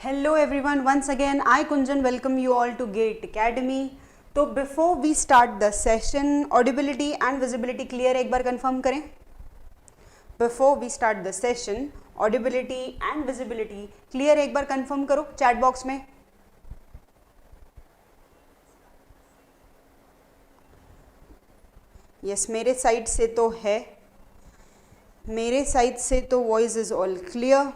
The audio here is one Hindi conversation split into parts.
Hello everyone, once again I Kunjan welcome you all to GATE Academy. तो before we start the session, audibility and visibility clear एक बार confirm करें. Before we start the session, audibility and visibility clear एक बार confirm करो chat box में. Yes, मेरे साइड से तो है, मेरे साइड से तो voice is all clear.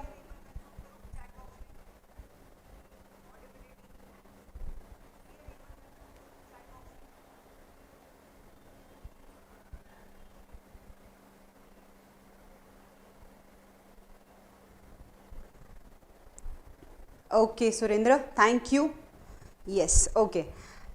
Okay Surendra, thank you. Yes, okay,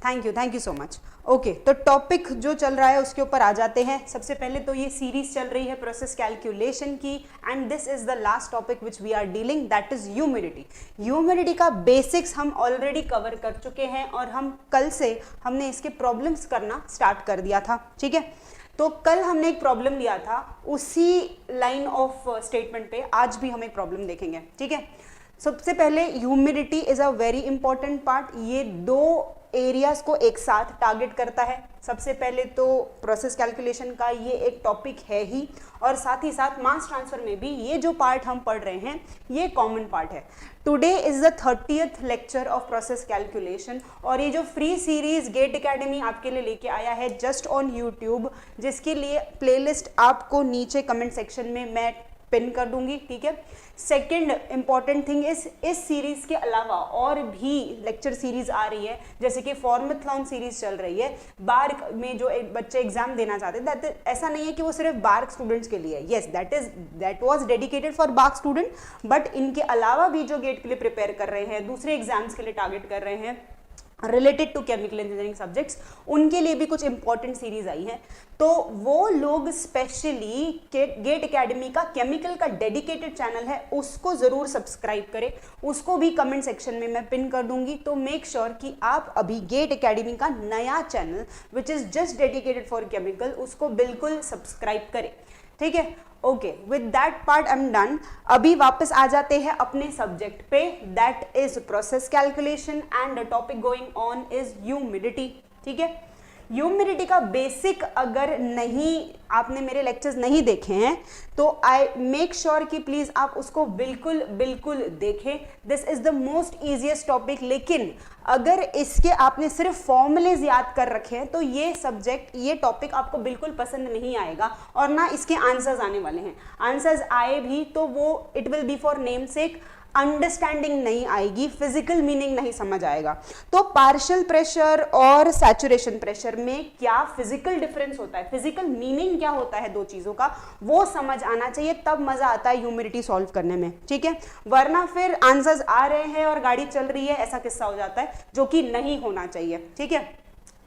thank you so much. Okay, तो टॉपिक जो चल रहा है उसके ऊपर आ जाते हैं. सबसे पहले तो ये सीरीज चल रही है प्रोसेस कैलकुलेशन की, and this is the last topic which we are dealing, that is humidity. Humidity का बेसिक्स हम ऑलरेडी कवर कर चुके हैं और हम कल से हमने इसके प्रॉब्लम्स करना स्टार्ट कर दिया था. ठीक है, तो कल हमने एक प्रॉब्लम लिया था उसी लाइन ऑफ स्टेटमेंट पे, आज भी हम एक प्रॉब्लम देखेंगे. ठीक है, सबसे पहले humidity is a very important part. ये दो एरियाज को एक साथ टारगेट करता है. सबसे पहले तो प्रोसेस कैलकुलेशन का ये एक टॉपिक है ही, और साथ ही साथ मास ट्रांसफर में भी ये जो पार्ट हम पढ़ रहे हैं ये कॉमन पार्ट है. Today is the 30th lecture of process calculation, और ये जो फ्री सीरीज गेट एकेडमी आपके लिए लेके आया है जस्ट ऑन यूट्यूब, जिसके लिए प्लेलिस्ट आपको नीचे कमेंट सेक्शन में मैं पिन कर दूंगी. ठीक है, सेकेंड इंपॉर्टेंट थिंग इस सीरीज के अलावा और भी लेक्चर सीरीज आ रही है, जैसे कि फॉर्मेथलॉन सीरीज चल रही है. बार्क में जो एक बच्चे एग्जाम देना चाहते हैं, ऐसा नहीं है कि वो सिर्फ बार्क स्टूडेंट्स के लिए है. Yes, that was dedicated for BARC student, but इनके अलावा भी जो गेट के लिए प्रिपेयर कर रहे हैं, दूसरे एग्जाम्स के लिए टारगेट कर रहे हैं related to chemical engineering subjects, उनके लिए भी कुछ इंपॉर्टेंट सीरीज आई है. तो वो लोग स्पेशली गेट एकेडमी का केमिकल का डेडिकेटेड चैनल है, उसको जरूर सब्सक्राइब करें. उसको भी कमेंट सेक्शन में मैं पिन कर दूंगी. तो मेक श्योर कि आप अभी गेट एकेडमी का नया channel which is just dedicated for chemical, उसको बिल्कुल सब्सक्राइब करें. ठीक है, okay, with that part I am done. अभी वापस आ जाते हैं अपने सब्जेक्ट पे, that is process calculation and the topic going on is humidity. ठीक है, ह्यूमिडिटी का बेसिक अगर नहीं आपने मेरे लेक्चर्स नहीं देखे हैं तो आई मेक श्योर कि प्लीज आप उसको बिल्कुल बिल्कुल देखें. This is the most easiest topic. लेकिन अगर इसके आपने सिर्फ फॉर्मूलेज याद कर रखे हैं तो ये सब्जेक्ट, ये टॉपिक आपको बिल्कुल पसंद नहीं आएगा, और ना इसके आंसर्स आने वाले हैं. आंसर्स आए भी तो वो it will be for name sec, understanding नहीं आएगी, फिजिकल मीनिंग नहीं समझ आएगा. तो पार्शियल प्रेशर और सैचुरेशन प्रेशर में क्या फिजिकल डिफरेंस होता है, फिजिकल मीनिंग क्या होता है दो चीजों का, वो समझ आना चाहिए, तब मजा आता है ह्यूमिडिटी सॉल्व करने में. ठीक है, वरना फिर आंसर्स आ रहे हैं और गाड़ी चल रही है, ऐसा किस्सा हो जाता है जो कि नहीं होना चाहिए. ठीक है,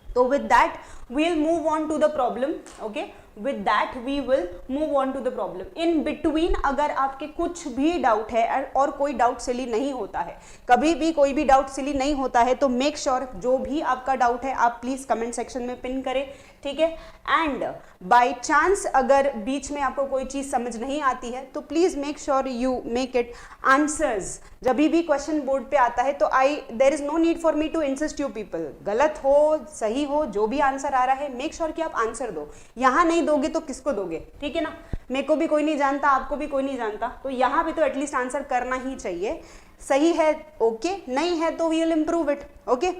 तो with that we'll move on to the problem. okay, with that we will move on to the problem. in between अगर आपके कुछ भी डाउट है और कोई डाउट सिली नहीं होता है, कभी भी कोई भी डाउट सिली नहीं होता है, तो मेक श्योर जो भी आपका डाउट है आप प्लीज कमेंट सेक्शन में पिन करें. ठीक है, एंड बाय चांस अगर बीच में आपको कोई चीज समझ नहीं आती है तो please make sure you make it answers. जब भी क्वेश्चन बोर्ड पे आता है तो there is no need for me to insist you people. गलत हो सही हो, जो भी आंसर आ रहा है मेक श्योर कि आप आंसर दो. यहाँ नहीं दोगे तो किसको दोगे? ठीक है ना, मेरे को भी कोई नहीं जानता, आपको भी कोई नहीं जानता, तो यहाँ पे तो एटलीस्ट आंसर करना ही चाहिए. सही है ओके, नहीं है तो we will improve it. Okay,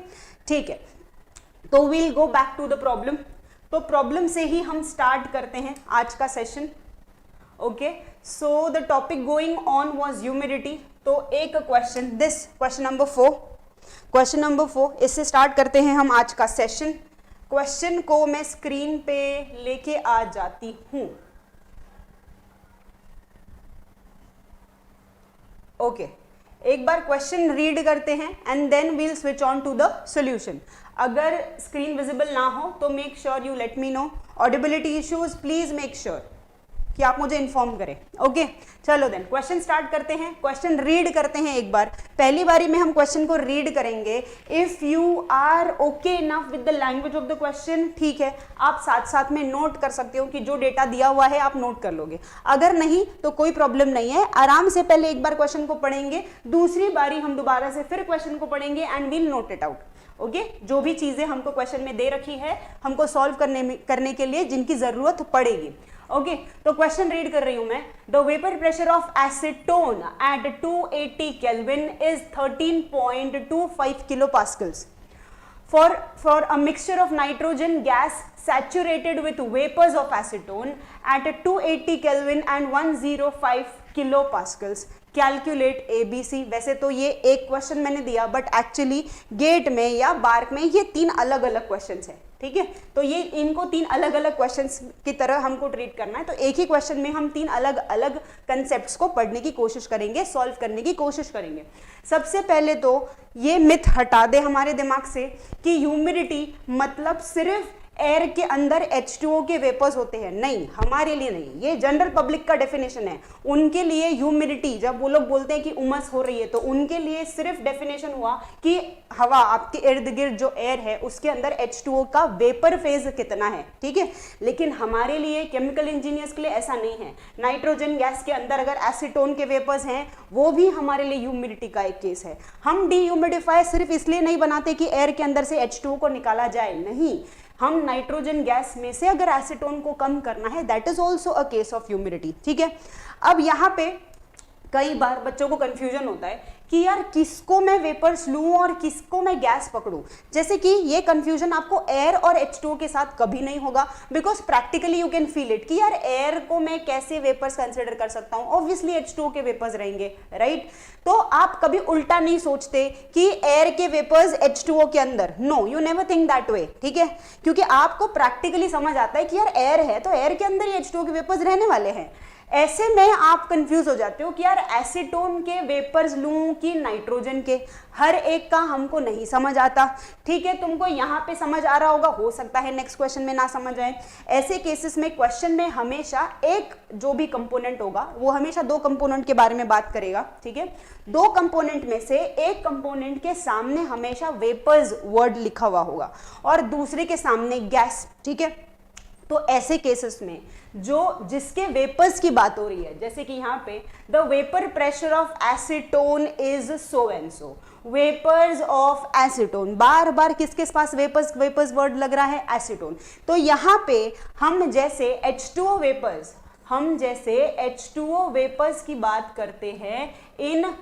ठीक है, तो we'll go back to the problem. तो प्रॉब्लम से ही हम स्टार्ट करते हैं आज का सेशन. Okay, so the topic going on was humidity. तो एक क्वेश्चन, दिस क्वेश्चन नंबर 4, इससे स्टार्ट करते हैं हम आज का सेशन. क्वेश्चन को मैं स्क्रीन पे लेके आ जाती हूं. ओके, एक बार क्वेश्चन रीड करते हैं and then we'll switch on to the solution. अगर स्क्रीन विजिबल ना हो तो make sure you let me know. Audibility issues please make sure कि आप मुझे इन्फॉर्म करें। ओके चलो देन क्वेश्चन स्टार्ट करते हैं, क्वेश्चन रीड करते हैं एक बार। पहली बारी में हम क्वेश्चन को रीड करेंगे। If you are okay enough with the language of the question, ठीक है, आप साथ साथ में नोट कर सकते हो कि जो डेटा दिया हुआ है आप नोट कर लोगे। अगर नहीं तो कोई प्रॉब्लम नहीं है, आराम से पहले एक बार क्वेश्चन को पढ़ेंगे, दूसरी बारी हम दोबारा से फिर क्वेश्चन को पढ़ेंगे and we'll note it out. Okay जो भी चीजें हमको क्वेश्चन में दे रखी है हमको सॉल्व करने के लिए जिनकी जरूरत पड़ेगी। ओके तो क्वेश्चन रीड कर रही हूं मैं। The vapour pressure of acetone at 280 kelvin is 13.25 kilo pascals for a mixture of nitrogen gas saturated with vapors of acetone at 280 Kelvin and 105 kilopascals. Calculate ABC। वैसे तो ये एक क्वेश्चन मैंने दिया बट एक्चुअली गेट में या बार्क में ये 3 अलग अलग क्वेश्चंस हैं, ठीक है, तो ये इनको 3 अलग अलग क्वेश्चंस की तरह हमको ट्रीट करना है। तो एक ही क्वेश्चन में हम 3 अलग अलग कंसेप्ट्स को पढ़ने की कोशिश करेंगे, सॉल्व करने की कोशिश करेंगे। सबसे पहले तो ये मिथ हटा दे हमारे दिमाग से कि ह्यूमिडिटी मतलब सिर्फ एयर के अंदर H2O के वेपर्स होते हैं। नहीं, हमारे लिए नहीं, ये जनरल पब्लिक का डेफिनेशन है। उनके लिए ह्यूमिडिटी, जब वो लोग बोलते हैं कि उमस हो रही है, तो उनके लिए सिर्फ डेफिनेशन हुआ कि हवा आपके इर्द गिर्द जो एयर है उसके अंदर H2O का वेपर फेज कितना है, ठीक है। लेकिन हमारे लिए केमिकल इंजीनियर्स के लिए ऐसा नहीं है। नाइट्रोजन गैस के अंदर अगर एसीटोन के वेपर्स हैं वो भी हमारे लिए ह्यूमिडिटी का एक केस है। हम डीह्यूमिडिफायर सिर्फ इसलिए नहीं बनाते कि एयर के अंदर से H2O को निकाला जाए, नहीं, हम नाइट्रोजन गैस में से अगर एसीटोन को कम करना है that is also a case of humidity, ठीक है। अब यहाँ पे कई बार बच्चों को कंफ्यूजन होता है कि यार किसको मैं वेपर्स लूं और किसको मैं गैस पकड़ूं। जैसे कि ये कंफ्यूजन आपको एयर और H2O के साथ कभी नहीं होगा, because practically you can feel it कि यार एयर को मैं कैसे वेपर्स कंसिडर कर सकता हूं, ऑब्वियसली H2O के वेपर्स रहेंगे, राइट। तो आप कभी उल्टा नहीं सोचते कि एयर के वेपर्स H2O के अंदर, no, you never think that way, ठीक है, क्योंकि आपको प्रैक्टिकली समझ आता है कि यार एयर है तो एयर के अंदर ही H2O के वेपर्स रहने वाले हैं। ऐसे में आप कंफ्यूज हो जाते हो कि यार एसीटोन के वेपर्स लूं कि नाइट्रोजन के, हर एक का हमको नहीं समझ आता, ठीक है। तुमको यहाँ पे समझ आ रहा होगा, हो सकता है नेक्स्ट क्वेश्चन में ना समझ आए। ऐसे केसेस में क्वेश्चन में हमेशा एक जो भी कंपोनेंट होगा वो हमेशा 2 कंपोनेंट के बारे में बात करेगा, ठीक है। 2 कंपोनेंट में से एक कंपोनेंट के सामने हमेशा वेपर्स वर्ड लिखा हुआ होगा और दूसरे के सामने गैस, ठीक है। तो ऐसे केसेस में जो जिसके वेपर्स की बात हो रही है, जैसे कि यहाँ पे the vapour pressure of acetone is so and so, vapours of acetone, बार बार किसके पास वेपर्स वेपर्स वर्ड लग रहा है, एसीटोन। तो यहाँ पे हम जैसे H2O वेपर्स की बात करते हैं इन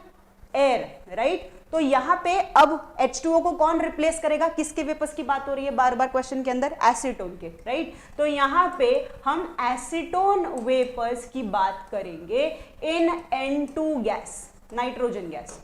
एयर, राइट। तो यहाँ पे अब H2O को कौन रिप्लेस करेगा, किसके वेपर्स की बात हो रही है बार बार क्वेश्चन के अंदर, एसीटोन के, राइट। तो यहाँ पे हम एसीटोन वेपर्स की बात करेंगे इन N2 gas, nitrogen gas,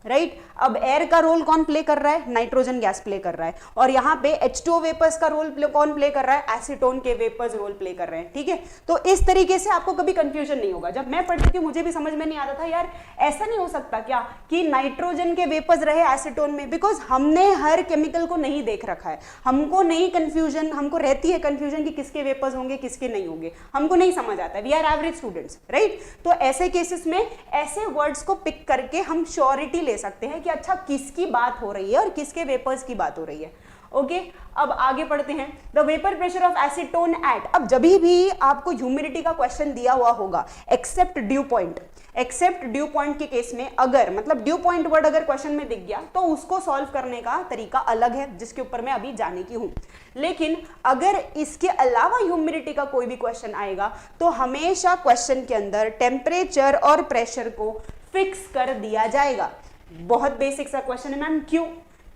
right. अब एयर का रोल कौन प्ले कर रहा है, नाइट्रोजन गैस प्ले कर रहा है, और यहाँ पे H2O वेपर्स का रोल कौन प्ले कर रहा है, एसीटोन के वेपर्स रोल प्ले कर रहे हैं, ठीक है। तो इस तरीके से आपको कभी कंफ्यूजन नहीं होगा। जब मैं पढ़ती थी मुझे भी समझ में नहीं आता था यार ऐसा नहीं हो सकता क्या कि नाइट्रोजन के वेपर्स रहे एसीटोन में, बिकॉज हमने हर केमिकल को नहीं देख रखा है, हमको नहीं कंफ्यूजन, हमको रहती है कंफ्यूजन कि किसके वेपर्स होंगे किसके नहीं होंगे, हमको नहीं समझ आता, we are average students, right. तो ऐसे केसेस में ऐसे वर्ड्स को पिक करके हम श्योरिटी ले सकते हैं कि अच्छा किसकी बात हो रही है और किसके वेपर्स की बात हो रही है। ओके अब आगे पढ़ते हैं। The vapour pressure of acetone at, अब जब भी आपको ह्यूमिडिटी का क्वेश्चन दिया हुआ होगा except dew point, except dew point के केस में अगर मतलब ड्यू पॉइंट वर्ड अगर क्वेश्चन में दिख गया तो उसको सॉल्व करने का तरीका अलग है जिसके ऊपर मैं अभी जाने की हूं। लेकिन अगर इसके अलावा ह्यूमिडिटी का कोई भी क्वेश्चन आएगा तो हमेशा क्वेश्चन के अंदर टेम्परेचर और प्रेशर को फिक्स कर दिया जाएगा। बहुत बेसिक सा क्वेश्चन है मैम,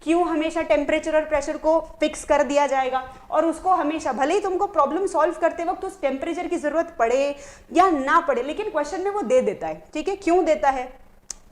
क्यों हमेशा टेम्परेचर और प्रेशर को फिक्स कर दिया जाएगा, और उसको हमेशा भले ही तुमको प्रॉब्लम सॉल्व करते वक्त उस टेम्परेचर की जरूरत पड़े या ना पड़े लेकिन क्वेश्चन में वो दे देता है, ठीक है। क्यों देता है,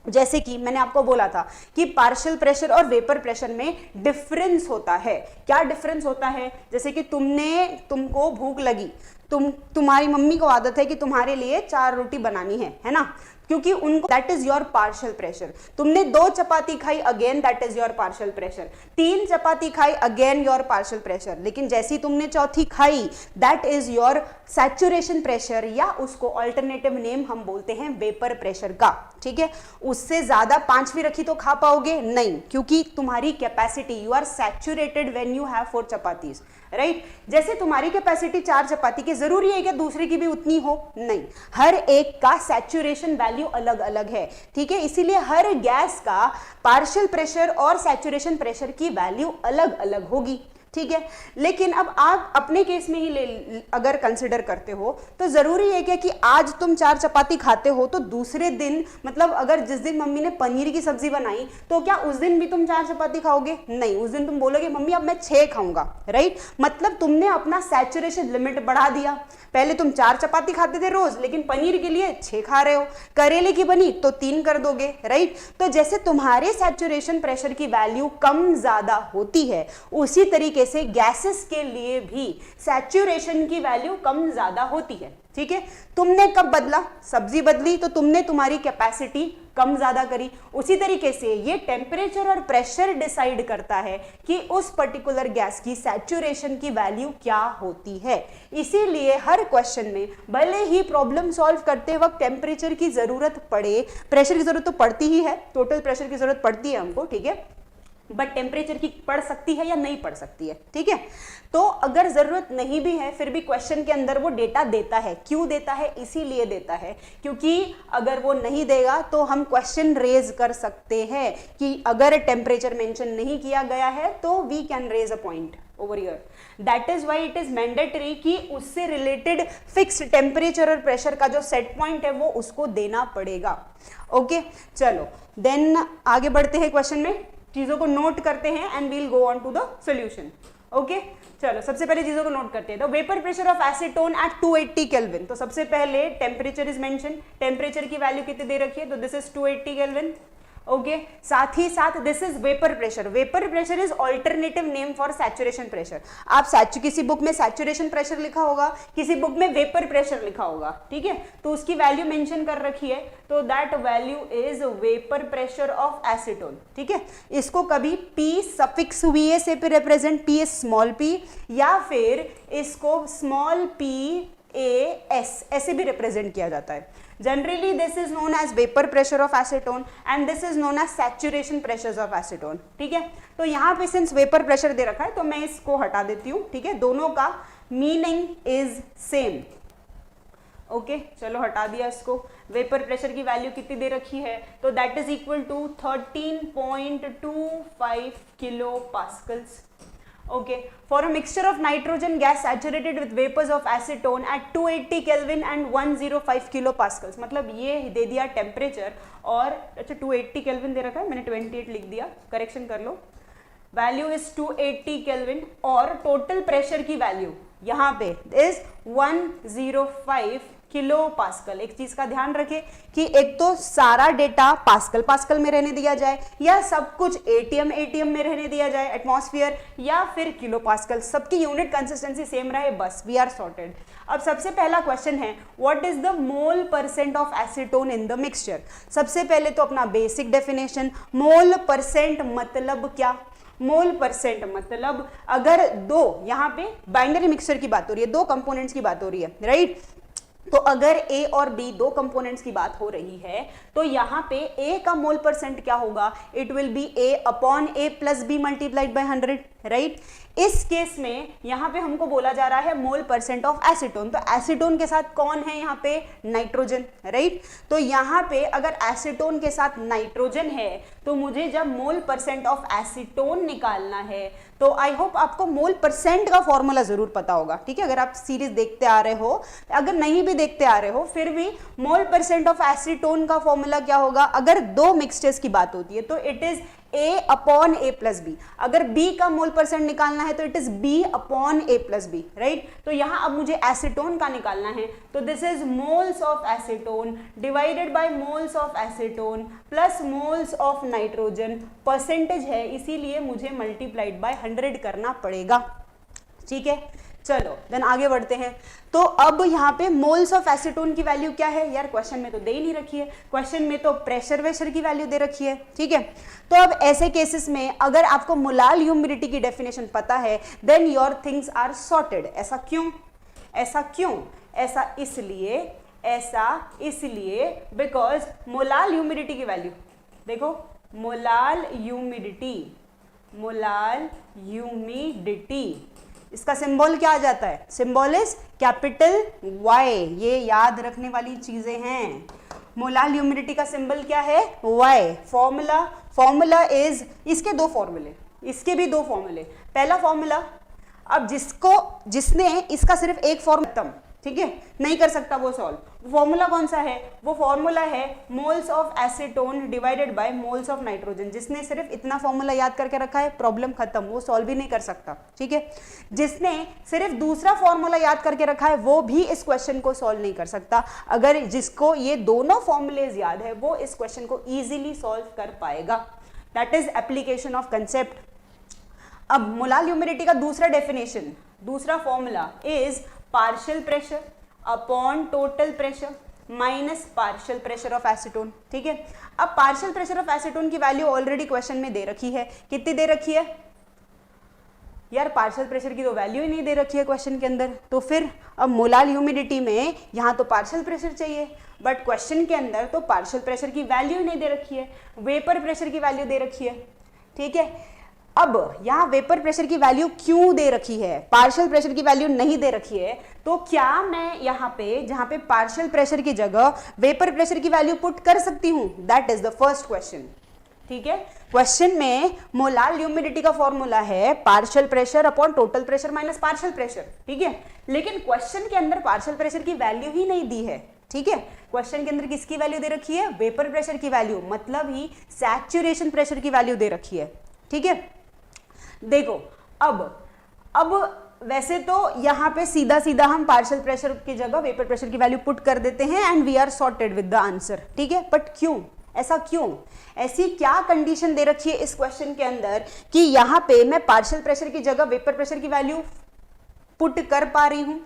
जैसे कि मैंने आपको बोला था कि पार्शियल प्रेशर और वेपर प्रेशर में डिफरेंस होता है। क्या डिफरेंस होता है, जैसे कि तुमको भूख लगी, तुम्हारी मम्मी को आदत है कि तुम्हारे लिए 4 रोटी बनानी है ना, क्योंकि उनको that is your partial pressure. तुमने 2 चपाती खाई, again that is your partial pressure. 3 चपाती खाई, अगेन योर पार्शियल प्रेशर। लेकिन जैसी तुमने चौथी खाई, that is your saturation pressure, या उसको अल्टरनेटिव नेम हम बोलते हैं वेपर प्रेशर का। ठीक है, उससे ज्यादा 5वीं रखी तो खा पाओगे नहीं, क्योंकि तुम्हारी capacity, you are saturated when you have 4 chapatis, right. जैसे तुम्हारी कैपेसिटी 4 चपाती की, जरूरी है कि दूसरे की भी उतनी हो? नहीं, हर एक का सैचुरेशन वैल्यू अलग अलग है। ठीक है, इसीलिए हर गैस का पार्शियल प्रेशर और सैचुरेशन प्रेशर की वैल्यू अलग अलग होगी। ठीक है, लेकिन अब आप अपने केस में ही अगर कंसिडर करते हो तो जरूरी है क्या कि आज तुम 4 चपाती खाते हो तो दूसरे दिन, मतलब अगर जिस दिन मम्मी ने पनीर की सब्जी बनाई तो क्या उस दिन भी तुम 4 चपाती खाओगे? नहीं, उस दिन तुम बोलोगे मम्मी अब मैं 6 खाऊंगा, राइट। मतलब तुमने अपना सैचुरेशन लिमिट बढ़ा दिया। पहले तुम 4 चपाती खाते थे रोज, लेकिन पनीर के लिए 6 खा रहे हो। करेले की बनी तो 3 कर दोगे, राइट। तो जैसे तुम्हारे सैचुरेशन प्रेशर की वैल्यू कम ज्यादा होती है, उसी तरीके से गैसेस के लिए भी सैचुरेशन की वैल्यू कम ज्यादा होती है। ठीक है, तुमने कब बदला? सब्जी बदली तो तुमने तुम्हारी कैपेसिटी कम ज्यादा करी। उसी तरीके से ये टेम्परेचर और प्रेशर डिसाइड करता है कि उस पर्टिकुलर गैस की सैचुरेशन की वैल्यू क्या होती है। इसीलिए हर क्वेश्चन में भले ही प्रॉब्लम सॉल्व करते वक्त टेम्परेचर की जरूरत पड़े, प्रेशर की जरूरत तो पड़ती ही है, टोटल प्रेशर की जरूरत पड़ती है हमको, ठीक है, बट टेम्परेचर की पड़ सकती है या नहीं पड़ सकती है। ठीक है, तो अगर जरूरत नहीं भी है फिर भी क्वेश्चन के अंदर वो डेटा देता है। क्यों देता है? इसीलिए देता है क्योंकि अगर वो नहीं देगा तो हम क्वेश्चन रेज कर सकते हैं कि अगर टेम्परेचर मेंशन नहीं किया गया है तो we can raise a point over here. That is why it is mandatory कि उससे रिलेटेड फिक्स टेम्परेचर और प्रेशर का जो सेट पॉइंट है वो उसको देना पड़ेगा। ओके, चलो देन आगे बढ़ते हैं क्वेश्चन में, चीजों को नोट करते हैं and we'll go on to the solution. Okay, चलो सबसे पहले चीजों को नोट करते हैं। तो vapour pressure of acetone at 280 kelvin. तो सबसे पहले टेम्परेचर इज मेंशन, टेम्परेचर की वैल्यू कितनी दे रखी है? तो दिस इज 280 केल्विन। ओके, साथ ही साथ this is vapour pressure. Vapour pressure is alternative name for saturation pressure. आप किसी बुक में सैचुरेशन प्रेशर लिखा होगा, किसी बुक में वेपर प्रेशर लिखा होगा, ठीक है, तो उसकी वैल्यू मेंशन कर रखी है, तो that value is vapour pressure of acetone. ठीक है, इसको कभी P सफिक्स VA से रिप्रेजेंट, P स्मॉल p, या फिर इसको स्मॉल p A S ऐसे भी रिप्रेजेंट किया जाता है। Generally this is known as vapor pressure of acetone and this is known as saturation pressures of acetone। ठीक है, तो यहाँ पे सिंस वेपर प्रेशर दे रखा है तो मैं इसको हटा देती हूँ। ठीक है, दोनों का मीनिंग इज सेम। ओके, चलो हटा दिया इसको। वेपर प्रेशर की वैल्यू कितनी दे रखी है? तो that is equal to 13.25 kilo pascals. Okay, for a mixture of nitrogen gas saturated with vapors of acetone at 280 Kelvin and 105 kilopascals। मतलब ये दे दिया टेम्परेचर और अच्छा 280 केल्विन दे रखा है, मैंने 28 लिख दिया, करेक्शन कर लो। वैल्यू इज 280 केल्विन और टोटल प्रेशर की वैल्यू यहाँ पे इज 105 किलो पास्कल। एक चीज का ध्यान रखें कि एक तो सारा डेटा पास्कल पास्कल में रहने दिया जाए, या सब कुछ एटीएम में रहने दिया जाए, एटमॉस्फेयर, या फिर किलो पास्कल, सबकी यूनिट कंसिस्टेंसी सेम रहे, बस वी आर सॉर्टेड। अब सबसे पहला क्वेश्चन है what is the mole percent of acetone in the mixture. सबसे पहले तो अपना बेसिक डेफिनेशन, मोल परसेंट मतलब क्या? मोल परसेंट मतलब अगर दो, यहाँ पे बाइनरी मिक्सचर की बात हो रही है, 2 कंपोनेंट्स की बात हो रही है, राइट। तो अगर A और B 2 कंपोनेंट्स की बात हो रही है तो यहाँ पे A का मोल परसेंट क्या होगा? It will be A upon A plus B multiplied by 100, right. इस केस में यहाँ पे हमको बोला जा रहा है मोल परसेंट ऑफ एसीटोन। तो एसीटोन के साथ कौन है यहाँ पे? Nitrogen, right. तो यहाँ पे अगर एसीटोन के साथ नाइट्रोजन है तो मुझे जब मोल परसेंट ऑफ एसीटोन निकालना है तो आई होप आपको मोल परसेंट का फॉर्मूला जरूर पता होगा। ठीक है, अगर आप सीरीज देखते आ रहे हो, अगर नहीं भी देखते आ रहे हो फिर भी मोल परसेंट ऑफ एसीटोन का फॉर्मूला क्या होगा? अगर 2 मिक्सचर्स की बात होती है तो it is A upon A plus B. अगर B का मोल परसेंट निकालना है तो it is B upon A plus B, right. तो यहाँ अब मुझे एसीटोन का निकालना है तो this is moles of acetone divided by moles of acetone plus moles of nitrogen. Percentage है इसीलिए मुझे मल्टीप्लाइड बाय 100 करना पड़ेगा। ठीक है, चलो देन आगे बढ़ते हैं। तो अब यहाँ पे मोल्स ऑफ एसीटोन की वैल्यू क्या है यार, क्वेश्चन में तो दे ही नहीं रखी है, क्वेश्चन में तो प्रेशर वेशर की वैल्यू दे रखी है, ठीक है। तो अब ऐसे केसेस में अगर आपको मोलाल ह्यूमिडिटी की डेफिनेशन पता है then your things are sorted. ऐसा क्यों, ऐसा क्यों, ऐसा इसलिए बिकॉज मोलाल ह्यूमिडिटी की वैल्यू देखो, मोलाल ह्यूमिडिटी इसका सिंबल क्या आ जाता है, सिंबल इज कैपिटल Y। ये याद रखने वाली चीजें हैं। मोलाल ह्यूमिडिटी का सिंबल क्या है, Y। फॉर्मूला इज, इसके दो फॉर्मूले, इसके भी दो फॉर्मूले। पहला फॉर्मूला, अब जिसने इसका सिर्फ एक फॉर्मूला, ठीक है, नहीं कर सकता वो सॉल्व। फॉर्मूला कौन सा है, वो फॉर्मूला है moles of acetone divided by moles of nitrogen. जिसने सिर्फ इतना फॉर्मूला याद करके रखा है प्रॉब्लम खत्म, वो सॉल्व ही नहीं कर सकता, ठीक है। जिसने सिर्फ दूसरा फॉर्मूला याद करके रखा है वो भी इस क्वेश्चन को सॉल्व नहीं कर सकता। अगर जिसको ये दोनों फॉर्मूलेज याद है वो इस क्वेश्चन को इजीली सॉल्व कर पाएगा। That is application of concept. अब मोलाल ह्यूमिडिटी का दूसरा डेफिनेशन, दूसरा formula is partial pressure upon total pressure minus partial pressure of acetone, ठीक है। अब पार्शियल प्रेशर ऑफ एसीटोन की वैल्यू ऑलरेडी क्वेश्चन में दे रखी है, कितनी दे रखी है यार, पार्शियल प्रेशर की तो वैल्यू ही नहीं दे रखी है क्वेश्चन के अंदर। तो फिर अब मोलाल ह्यूमिडिटी में यहाँ तो पार्शियल प्रेशर चाहिए, बट क्वेश्चन के अंदर तो पार्शियल प्रेशर की वैल्यू ही नहीं दे रखी है, वेपर प्रेशर की वैल्यू दे रखी है, ठीक है। अब यहाँ वेपर प्रेशर की वैल्यू क्यों दे रखी है, पार्शियल प्रेशर की वैल्यू नहीं दे रखी है, तो क्या मैं यहाँ पे जहाँ पे पार्शियल प्रेशर की जगह वेपर प्रेशर की वैल्यू पुट कर सकती हूँ, that is the first question, ठीक है। क्वेश्चन में मोलाल ह्यूमिडिटी का फॉर्मूला है partial pressure upon total pressure minus partial pressure, ठीक है। लेकिन क्वेश्चन के अंदर पार्शियल प्रेशर की वैल्यू ही नहीं दी है, ठीक है। क्वेश्चन के अंदर किसकी वैल्यू दे रखी है, वेपर प्रेशर की वैल्यू, मतलब ही सैचुरेशन प्रेशर की वैल्यू दे रखी है, ठीक है। देखो अब वैसे तो यहाँ पे सीधा सीधा हम पार्शियल प्रेशर की जगह वेपर प्रेशर की वैल्यू पुट कर देते हैं and we are sorted with the answer, ठीक है। बट क्यों, ऐसा क्यों, ऐसी क्या कंडीशन दे रखी है इस क्वेश्चन के अंदर कि यहाँ पे मैं पार्शियल प्रेशर की जगह वेपर प्रेशर की वैल्यू पुट कर पा रही हूँ।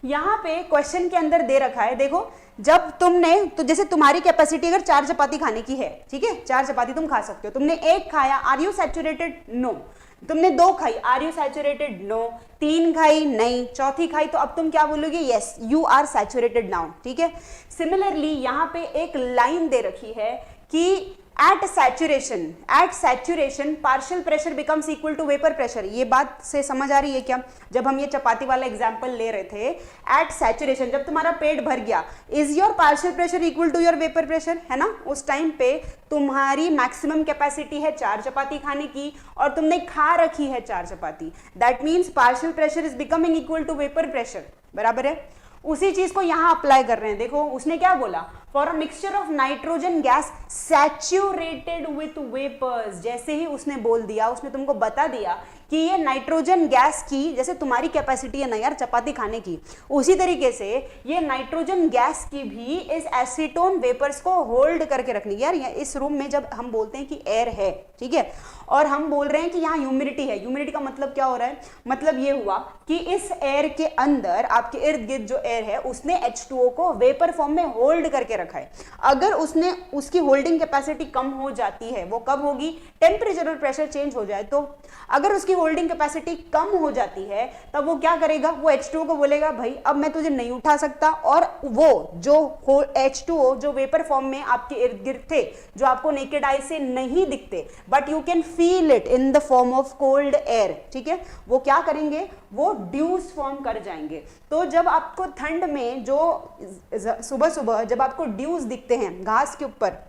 यहाँ पे क्वेश्चन के अंदर दे रखा है, देखो जब तुमने, तो जैसे तुम्हारी कैपेसिटी अगर 4 चपाती खाने की है, ठीक है, 4 चपाती तुम खा सकते हो, तुमने 1 खाया, आर यू सैचुरेटेड, नो। तुमने 2 खाई, आर यू सैचुरेटेड, नो। 3 खाई, नहीं। 4थी खाई, तो अब तुम क्या बोलोगे, yes you are saturated now, ठीक है। सिमिलरली यहाँ पे एक लाइन दे रखी है कि at saturation partial pressure becomes equal to vapour pressure. ये बात से समझ आ रही है क्या, जब हम ये चपाती वाला एग्जांपल ले रहे थे, एट सैचुरेशन जब तुम्हारा पेट भर गया, is your partial pressure equal to your vapour pressure, है ना। उस टाइम पे तुम्हारी मैक्सिमम कैपेसिटी है 4 चपाती खाने की और तुमने खा रखी है 4 चपाती, that means partial pressure is becoming equal to vapour pressure, बराबर है। उसी चीज को यहां अप्लाई कर रहे हैं। देखो उसने क्या बोला, for a mixture of nitrogen gas saturated with vapours. जैसे ही उसने बोल दिया, उसने तुमको बता दिया कि ये नाइट्रोजन गैस की, जैसे तुम्हारी कैपेसिटी है ना यार चपाती खाने की, उसी तरीके से ये नाइट्रोजन गैस की भी इस एसीटोन वेपर्स को होल्ड करके रखनी। यार इस रूम में जब हम बोलते हैं कि एयर है, ठीक है, और हम बोल रहे हैं कि यहाँ ह्यूमिडिटी है, ह्यूमिडिटी का मतलब क्या हो रहा है, मतलब ये हुआ कि इस एयर के अंदर आपके इर्द गिर्द जो एयर है उसने H2O को वेपर फॉर्म में होल्ड करके रखा है। अगर उसने उसकी होल्डिंग कैपेसिटी कम हो जाती है, वो कब होगी, टेम्परेचर और प्रेशर चेंज हो जाए तो। अगर उसकी होल्डिंग कैपेसिटी कम हो जाती है तब वो क्या करेगा, वो H2O को बोलेगा भाई अब मैं तुझे नहीं उठा सकता, और वो जो H2O जो वेपर फॉर्म में आपके इर्द गिर्द थे, जो आपको नेकेड आई से नहीं दिखते but you can feel it in the form of cold air, ठीक है, वो क्या करेंगे, वो ड्यूस फॉर्म कर जाएंगे। तो जब आपको ठंड में जो सुबह सुबह जब आपको ड्यूस दिखते हैं घास के ऊपर,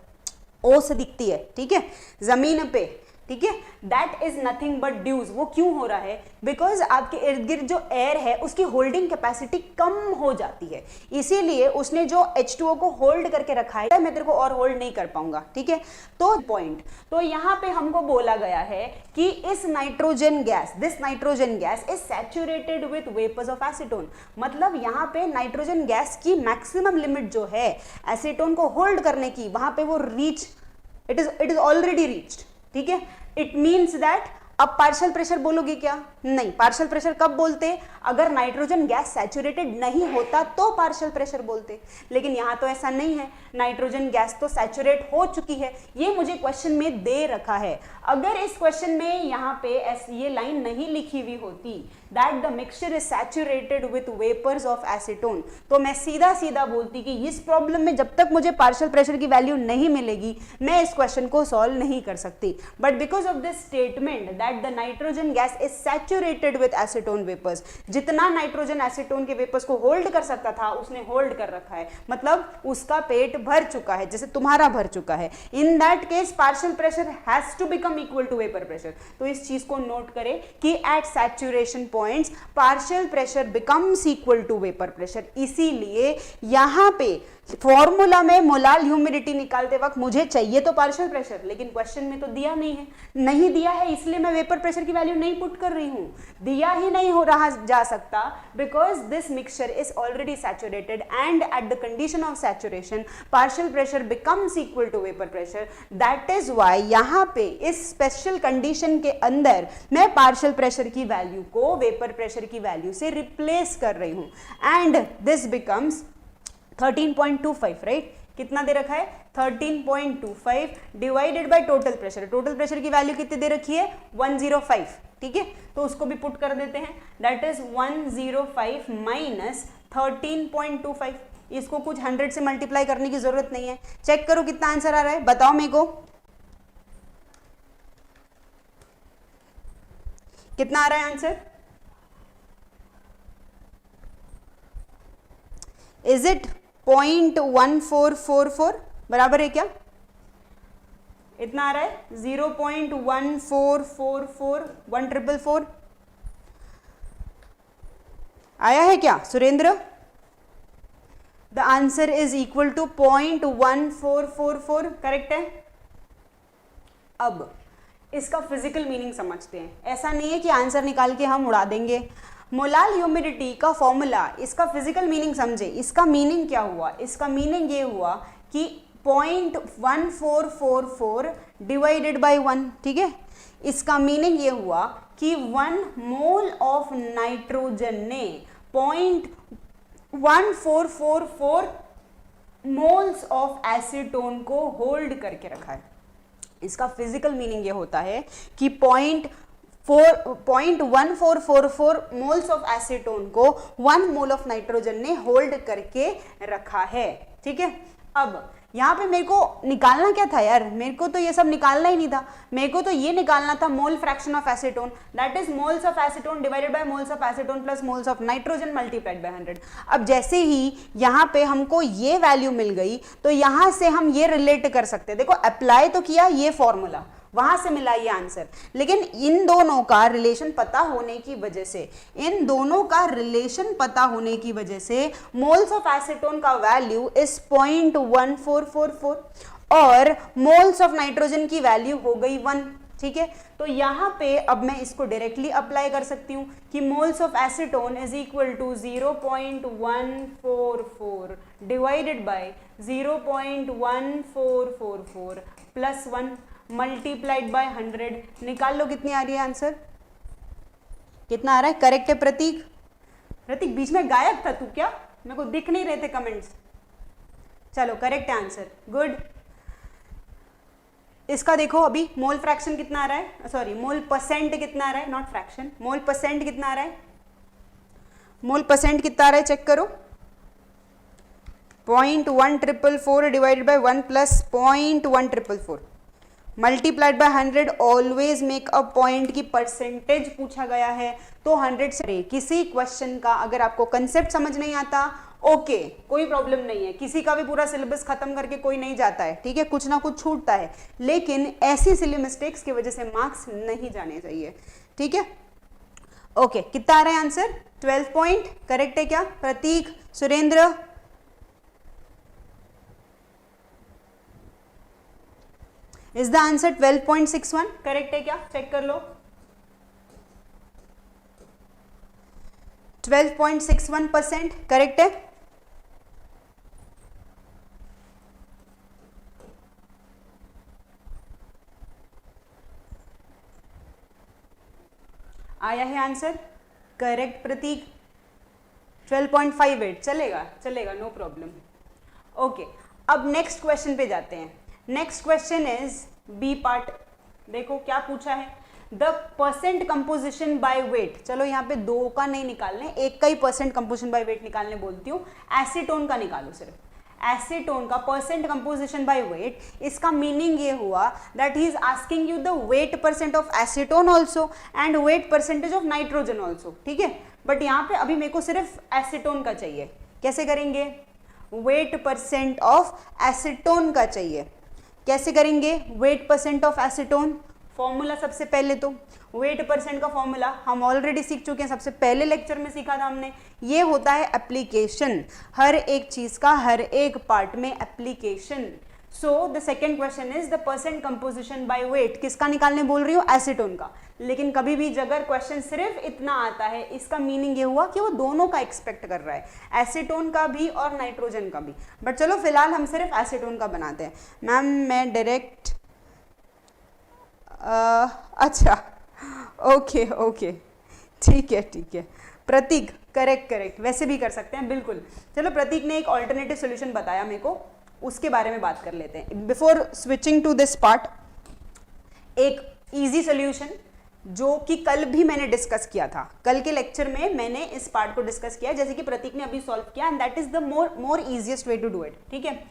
ओस दिखती है, ठीक है, जमीन पे, ठीक है, that is nothing but dews. वो क्यों हो रहा है, बिकॉज आपके इर्द गिर्द जो एयर है उसकी होल्डिंग कैपेसिटी कम हो जाती है, इसीलिए उसने जो H2O को होल्ड करके रखा है मैं तेरे को और होल्ड नहीं कर पाऊंगा, ठीक है। तो पॉइंट, तो यहाँ पे हमको बोला गया है कि इस nitrogen gas, this nitrogen gas is saturated with vapours of acetone. मतलब यहाँ पे नाइट्रोजन गैस की मैक्सिमम लिमिट जो है एसीटोन को होल्ड करने की, वहां पे वो reach, it is already reached, ठीक है। इट मीन्स दैट अब पार्शियल प्रेशर बोलोगे क्या? नहीं, पार्शियल प्रेशर कब बोलते? अगर नाइट्रोजन गैस सैचुरेटेड नहीं होता तो पार्शियल प्रेशर बोलते, लेकिन यहां तो ऐसा नहीं है, नाइट्रोजन गैस तो सैचुरेट हो चुकी है, ये मुझे क्वेश्चन में दे रखा है। अगर इस क्वेश्चन में यहाँ पे ये लाइन नहीं लिखी हुई होती that the mixture is saturated with vapours of acetone, तो मैं सीधा सीधा बोलती कि इस प्रॉब्लम में जब तक मुझे पार्शियल प्रेशर की वैल्यू नहीं मिलेगी मैं इस क्वेश्चन को सॉल्व नहीं कर सकती। But because of this statement that the nitrogen gas is saturated with acetone vapours, जितना नाइट्रोजन एसीटोन के वेपर्स को होल्ड कर सकता था उसने होल्ड कर रखा है, मतलब उसका पेट भर चुका है जैसे तुम्हारा भर चुका है। In that case partial pressure has to become equal to vapour pressure. तो इस चीज को नोट करें कि at saturation points partial pressure becomes equal to vapour pressure. इसीलिए यहां पे फॉर्मूला में मोलाल ह्यूमिडिटी निकालते वक्त मुझे चाहिए तो पार्शियल प्रेशर, लेकिन क्वेश्चन में तो दिया नहीं है, नहीं दिया है इसलिए मैं वेपर प्रेशर की वैल्यू नहीं पुट कर रही हूं, दिया ही नहीं हो रहा जा सकता because this mixture is already saturated and at the condition of saturation partial pressure becomes equal to vapour pressure. That is why यहां पे इस स्पेशल कंडीशन के अंदर मैं पार्शियल प्रेशर की वैल्यू को वेपर प्रेशर की वैल्यू से रिप्लेस कर रही हूं एंड दिस बिकम्स 13.25, राइट? कितना दे रखा है? 13.25 divided by total pressure. Total pressure की वैल्यू कितनी दे रखी है? 105, ठीक है, तो उसको भी पुट कर देते हैं, दैट इज 105 माइनस 13.25। इसको कुछ 100 से मल्टीप्लाई करने की जरूरत नहीं है, चेक करो कितना आंसर आ रहा है, बताओ मेरे को कितना आ रहा है आंसर? इज इट 0.1444 बराबर है क्या? इतना आ रहा है 0.1444 1444 आया है क्या Surendra? The answer is equal to 0.1444, correct है। अब इसका फिजिकल मीनिंग समझते हैं, ऐसा नहीं है कि आंसर निकाल के हम उड़ा देंगे। मोलाल ह्यूमिडिटी का फॉर्मूला, इसका फिजिकल मीनिंग समझे। इसका मीनिंग क्या हुआ? इसका मीनिंग ये हुआ कि 0.1444 डिवाइडेड बाय 1, ठीक है, इसका मीनिंग ये हुआ कि 1 मोल ऑफ नाइट्रोजन ने 0.1444 मोल्स ऑफ एसीटोन को होल्ड करके रखा है। इसका फिजिकल मीनिंग ये होता है कि 0.1444 मोल्स ऑफ एसीटोन को 1 मोल ऑफ नाइट्रोजन ने होल्ड करके रखा है, ठीक है। अब यहाँ पे मेरे को निकालना क्या था यार? मेरे को तो ये सब निकालना ही नहीं था, मेरे को तो ये निकालना था मोल fraction of acetone, that is moles of acetone divided by moles of acetone plus moles of nitrogen multiplied by 100। अब जैसे ही यहाँ पे हमको ये वैल्यू मिल गई तो यहाँ से हम ये रिलेट कर सकते हैं। देखो अप्लाई तो किया ये फॉर्मूला, वहां से मिला ये आंसर, लेकिन इन दोनों का रिलेशन पता होने की वजह से, इन दोनों का रिलेशन पता होने की वजह से मोल्स ऑफ एसीटोन का वैल्यू इज 0.1444 और मोल्स ऑफ नाइट्रोजन की वैल्यू हो गई 1, ठीक है। तो यहाँ पे अब मैं इसको डायरेक्टली अप्लाई कर सकती हूँ कि moles of acetone is equal to 0.144 divided by 0.1444 plus 1 multiplied by 100। निकाल लो कितनी आ रही है आंसर, कितना आ रहा है? करेक्ट है प्रतीक? प्रतीक बीच में गायब था तू क्या? मेरे को दिख नहीं रहे थे कमेंट्स। चलो करेक्ट है आंसर, गुड। इसका देखो अभी मोल फ्रैक्शन कितना आ रहा है, सॉरी मोल परसेंट कितना आ रहा है, नॉट फ्रैक्शन, मोल परसेंट कितना आ रहा है? मोल परसेंट कितना आ रहा है चेक करो। 0.1444 divided by 1 plus 0.1444 multiplied by 100। Always make a point की परसेंटेज पूछा गया है तो 100 से। किसी क्वेश्चन का अगर आपको कंसेप्ट समझ नहीं आता ओके कोई प्रॉब्लम नहीं है, किसी का भी पूरा सिलेबस खत्म करके कोई नहीं जाता है, ठीक है, कुछ ना कुछ छूटता है, लेकिन ऐसी सिली मिस्टेक्स की वजह से मार्क्स नहीं जाने चाहिए, ठीक है। ओके कितना आ रहा है आंसर? 12 पॉइंट, करेक्ट है क्या Pratik, Surendra? Is the answer 12.61, correct है क्या? चेक कर लो। 12.61% करेक्ट है। आया है आंसर, करेक्ट प्रतीक, 12.58 चलेगा, चलेगा, नो प्रॉब्लम। ओके, अब नेक्स्ट क्वेश्चन पे जाते हैं। Next question is B part. देखो क्या पूछा है, the percent composition by weight. चलो यहाँ पे दो का नहीं निकालने, एक का ही परसेंट कंपोजिशन बाय वेट निकालने बोलती हूँ। एसीटोन का निकालो सिर्फ, एसीटोन का परसेंट कंपोजिशन बाय वेट। इसका मीनिंग ये हुआ that he is asking you the weight percent of acetone also and wait percentage of nitrogen also, ठीक है। बट यहाँ पे अभी मेरे को सिर्फ एसीटोन का चाहिए। कैसे करेंगे, वेट परसेंट ऑफ एसीटोन का चाहिए। कैसे करेंगे wait percent of acetone, formula सबसे पहले तो वेट परसेंट का फॉर्मूला हम ऑलरेडी सीख चुके हैं, सबसे पहले लेक्चर में सीखा था हमने। ये होता है एप्लीकेशन, हर एक चीज का हर एक पार्ट में application. So the second question is the percent composition by wait. किसका निकालने बोल रही हूँ, एसीटोन का। लेकिन कभी भी अगर क्वेश्चन सिर्फ इतना आता है, इसका मीनिंग ये हुआ कि वो दोनों का एक्सपेक्ट कर रहा है, एसीटोन का भी और नाइट्रोजन का भी। बट चलो फिलहाल हम सिर्फ एसीटोन का बनाते हैं। मैम मैं डायरेक्ट अच्छा, ओके ओके, ठीक है ठीक है। प्रतीक करेक्ट करेक्ट, वैसे भी कर सकते हैं बिल्कुल। चलो प्रतीक ने एक ऑल्टरनेटिव सोल्यूशन बताया मेरे को, उसके बारे में बात कर लेते हैं before switching to this part. एक इजी सोल्यूशन जो कि कल भी मैंने डिस्कस किया था, कल के लेक्चर में मैंने इस पार्ट को डिस्कस किया जैसे कि प्रतीक ने अभी सॉल्व किया, and that is the more easiest way to do it, ठीक है।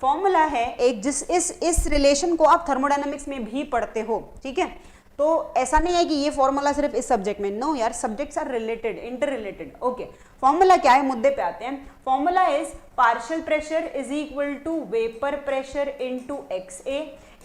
फॉर्मूला है एक, जिस इस रिलेशन को आप थर्मोडायनामिक्स में भी पढ़ते हो, ठीक है। तो ऐसा नहीं है कि ये फॉर्मूला सिर्फ इस सब्जेक्ट में, नो यार, subjects are related, interrelated. Okay, formula क्या है, मुद्दे पे आते हैं। Formula is partial pressure is equal to vapour pressure into XA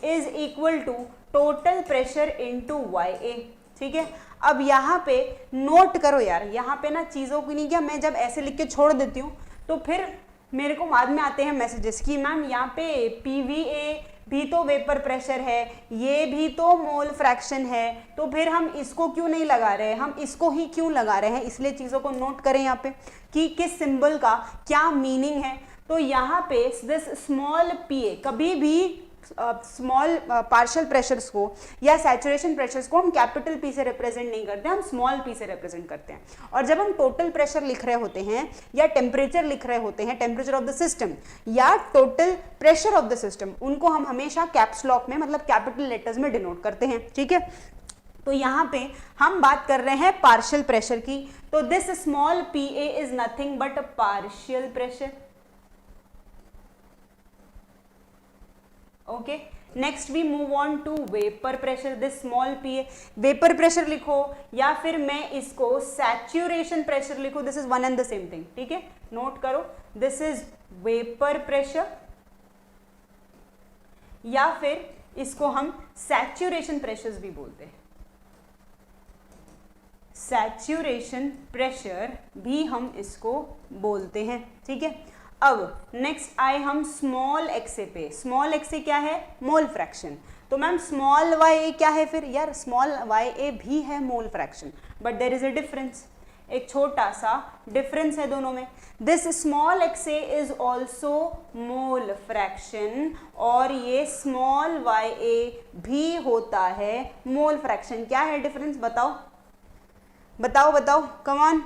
is equal to total pressure into YA, ठीक है। अब यहाँ पे नोट करो यार, यहाँ पे ना चीजों की नहीं, क्या मैं जब ऐसे लिख के छोड़ देती हूँ तो फिर मेरे को बाद में आते हैं मैसेजेस कि मैम यहाँ पे PVA भी तो वेपर प्रेशर है, ये भी तो मोल फ्रैक्शन है, तो फिर हम इसको क्यों नहीं लगा रहे, हम इसको ही क्यों लगा रहे हैं। इसलिए चीज़ों को नोट करें यहाँ पे कि किस सिंबल का क्या मीनिंग है। तो यहाँ पे दिस स्मॉल PA, कभी भी स्मॉल पार्शियल प्रेशर्स को या सैचुरेशन प्रेशर्स को हम कैपिटल P से रिप्रेजेंट नहीं करते, हम स्मॉल p से रिप्रेजेंट करते हैं। और जब हम टोटल प्रेशर लिख रहे होते हैं या टेम्परेचर लिख रहे होते हैं, टेम्परेचर ऑफ द सिस्टम या total pressure of the system, उनको हम हमेशा कैप्स लॉक में, मतलब कैपिटल लेटर्स में डिनोट करते हैं, ठीक है। तो यहाँ पे हम बात कर रहे हैं पार्शियल प्रेशर की, तो this small PA is nothing but partial pressure. Okay, next we move on to vapour pressure, this small PA। Vapour pressure लिखो या फिर मैं इसको सैचुरेशन प्रेशर लिखूं, this is one and the same thing, ठीक है। नोट करो, दिस इज वेपर प्रेशर या फिर इसको हम सैचुरेशन प्रेशर्स भी बोलते हैं, सैचुरेशन प्रेशर भी हम इसको बोलते हैं, ठीक है। अब नेक्स्ट आए हम स्मॉल XA पे। स्मॉल XA क्या है, मोल फ्रैक्शन। तो मैम स्मॉल YA क्या है फिर, यार स्मॉल YA भी है mole fraction, but there is a difference, एक छोटा सा डिफरेंस है दोनों में। This small XA is also mole fraction और ये स्मॉल YA भी होता है मोल फ्रैक्शन। क्या है डिफरेंस, बताओ बताओ बताओ, कम ऑन,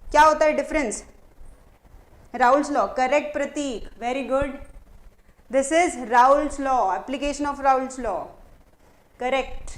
क्या होता है difference. Raoult's law, correct Prateek, very good, this is Raoult's law, application of Raoult's law, correct.